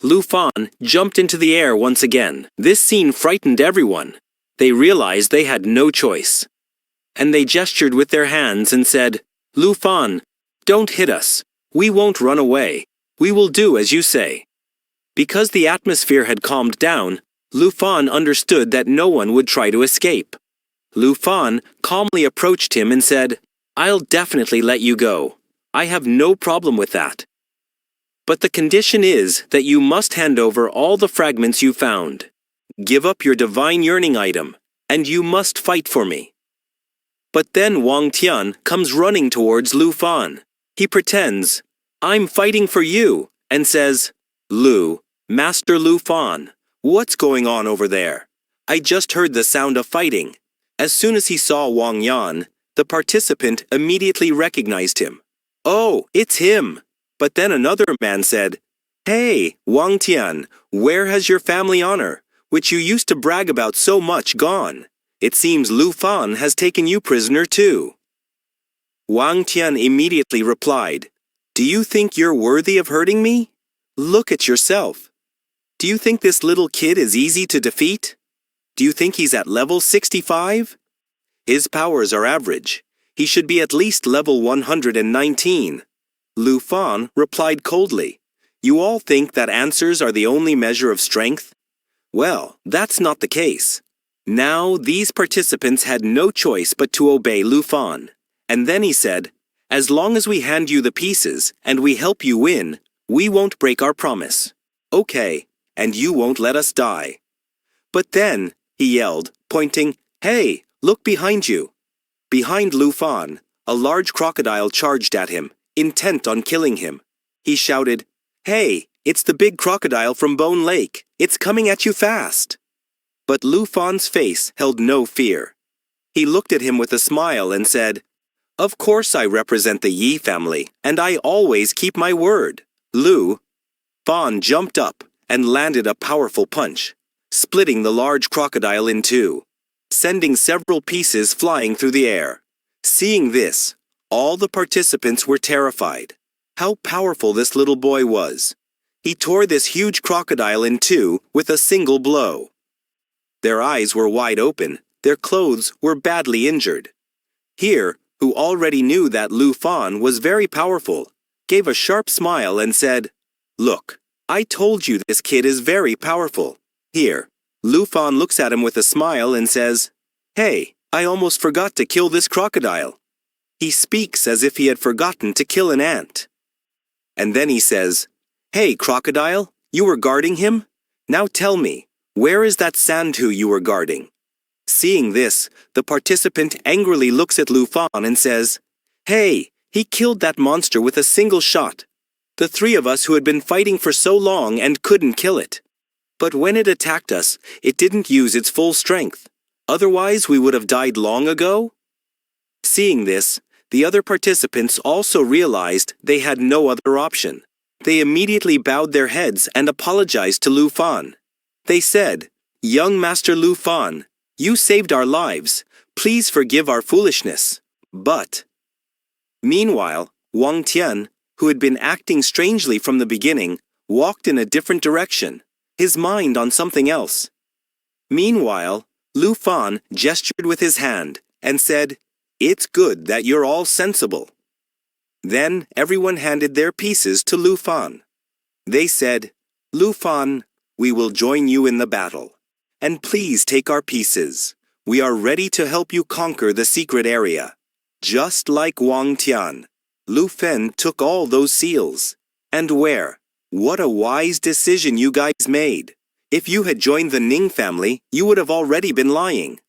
Liu Fan jumped into the air once again. This scene frightened everyone. They realized they had no choice. And they gestured with their hands and said, "Liu Fan, don't hit us. We won't run away. We will do as you say." Because the atmosphere had calmed down, Liu Fan understood that no one would try to escape. Liu Fan calmly approached him and said, "I'll definitely let you go. I have no problem with that. But the condition is that you must hand over all the fragments you found. Give up your divine yearning item, and you must fight for me." But then Wang Tian comes running towards Liu Fan. He pretends, "I'm fighting for you," and says, Master Liu Fan, what's going on over there? I just heard the sound of fighting." As soon as he saw Wang Yan, The participant immediately recognized him. "Oh, it's him." But then another man said, "Hey, Wang Tian, where has your family honor, which you used to brag about so much, gone? It seems Lu Fan has taken you prisoner too." Wang Tian immediately replied, "Do you think you're worthy of hurting me? Look at yourself. Do you think this little kid is easy to defeat? Do you think he's at level 65? His powers are average. He should be at least level 119. Lu Fan replied coldly, "You all think that answers are the only measure of strength? Well, that's not the case." Now these participants had no choice but to obey Lu Fan. And then he said, "As long as we hand you the pieces and we help you win, we won't break our promise. Okay, and you won't let us die." But then, he yelled, pointing, "Hey, look behind you." Behind Lu Fan, a large crocodile charged at him, intent on killing him. He shouted, "Hey, it's the big crocodile from Bone Lake. It's coming at you fast." But Lu Fan's face held no fear. He looked at him with a smile and said, "Of course I represent the Yi family, and I always keep my word." Lu Fan jumped up and landed a powerful punch, splitting the large crocodile in two, sending several pieces flying through the air. Seeing this, all the participants were terrified. How powerful this little boy was. He tore this huge crocodile in two with a single blow. Their eyes were wide open, their clothes were badly injured. Here, who already knew that Lu Fan was very powerful, gave a sharp smile and said, "Look, I told you this kid is very powerful." Here, Lu Fan looks at him with a smile and says, "Hey, I almost forgot to kill this crocodile." He speaks as if he had forgotten to kill an ant. And then he says, "Hey, crocodile, you were guarding him? Now tell me, where is that Sandhu you were guarding?" Seeing this, the participant angrily looks at Lu Fan and says, "Hey, he killed that monster with a single shot. The three of us who had been fighting for so long and couldn't kill it. But when it attacked us, it didn't use its full strength. Otherwise, we would have died long ago." Seeing this, the other participants also realized they had no other option. They immediately bowed their heads and apologized to Lu Fan. They said, "Young Master Lu Fan, you saved our lives. Please forgive our foolishness." But meanwhile, Wang Tian, who had been acting strangely from the beginning, walked in a different direction, his mind on something else. Meanwhile, Lu Fan gestured with his hand and said, "It's good that you're all sensible." Then everyone handed their pieces to Lu Fan. They said, "Lu Fan, we will join you in the battle. And please take our pieces. We are ready to help you conquer the secret area." Just like Wang Tian, Lu Fen took all those seals. And where? What a wise decision you guys made. If you had joined the Ning family, you would have already been lying.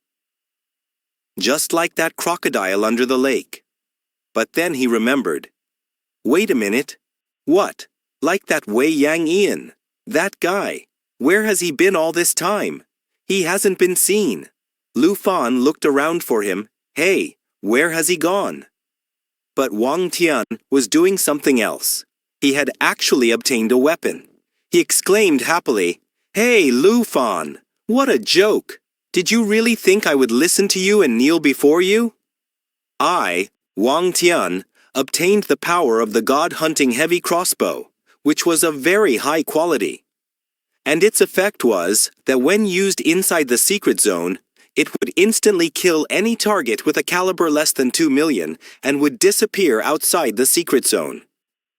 Just like that crocodile under the lake. But then he remembered. Wait a minute. What? Like that Wei Yang Ian? That guy? Where has he been all this time? He hasn't been seen. Lu Fan looked around for him. Hey, where has he gone? But Wang Tian was doing something else. He had actually obtained a weapon. He exclaimed happily, "Hey, Lu Fan, what a joke! Did you really think I would listen to you and kneel before you? I, Wang Tian, obtained the power of the god-hunting heavy crossbow, which was of very high quality. And its effect was that when used inside the secret zone, it would instantly kill any target with a caliber less than 2 million and would disappear outside the secret zone.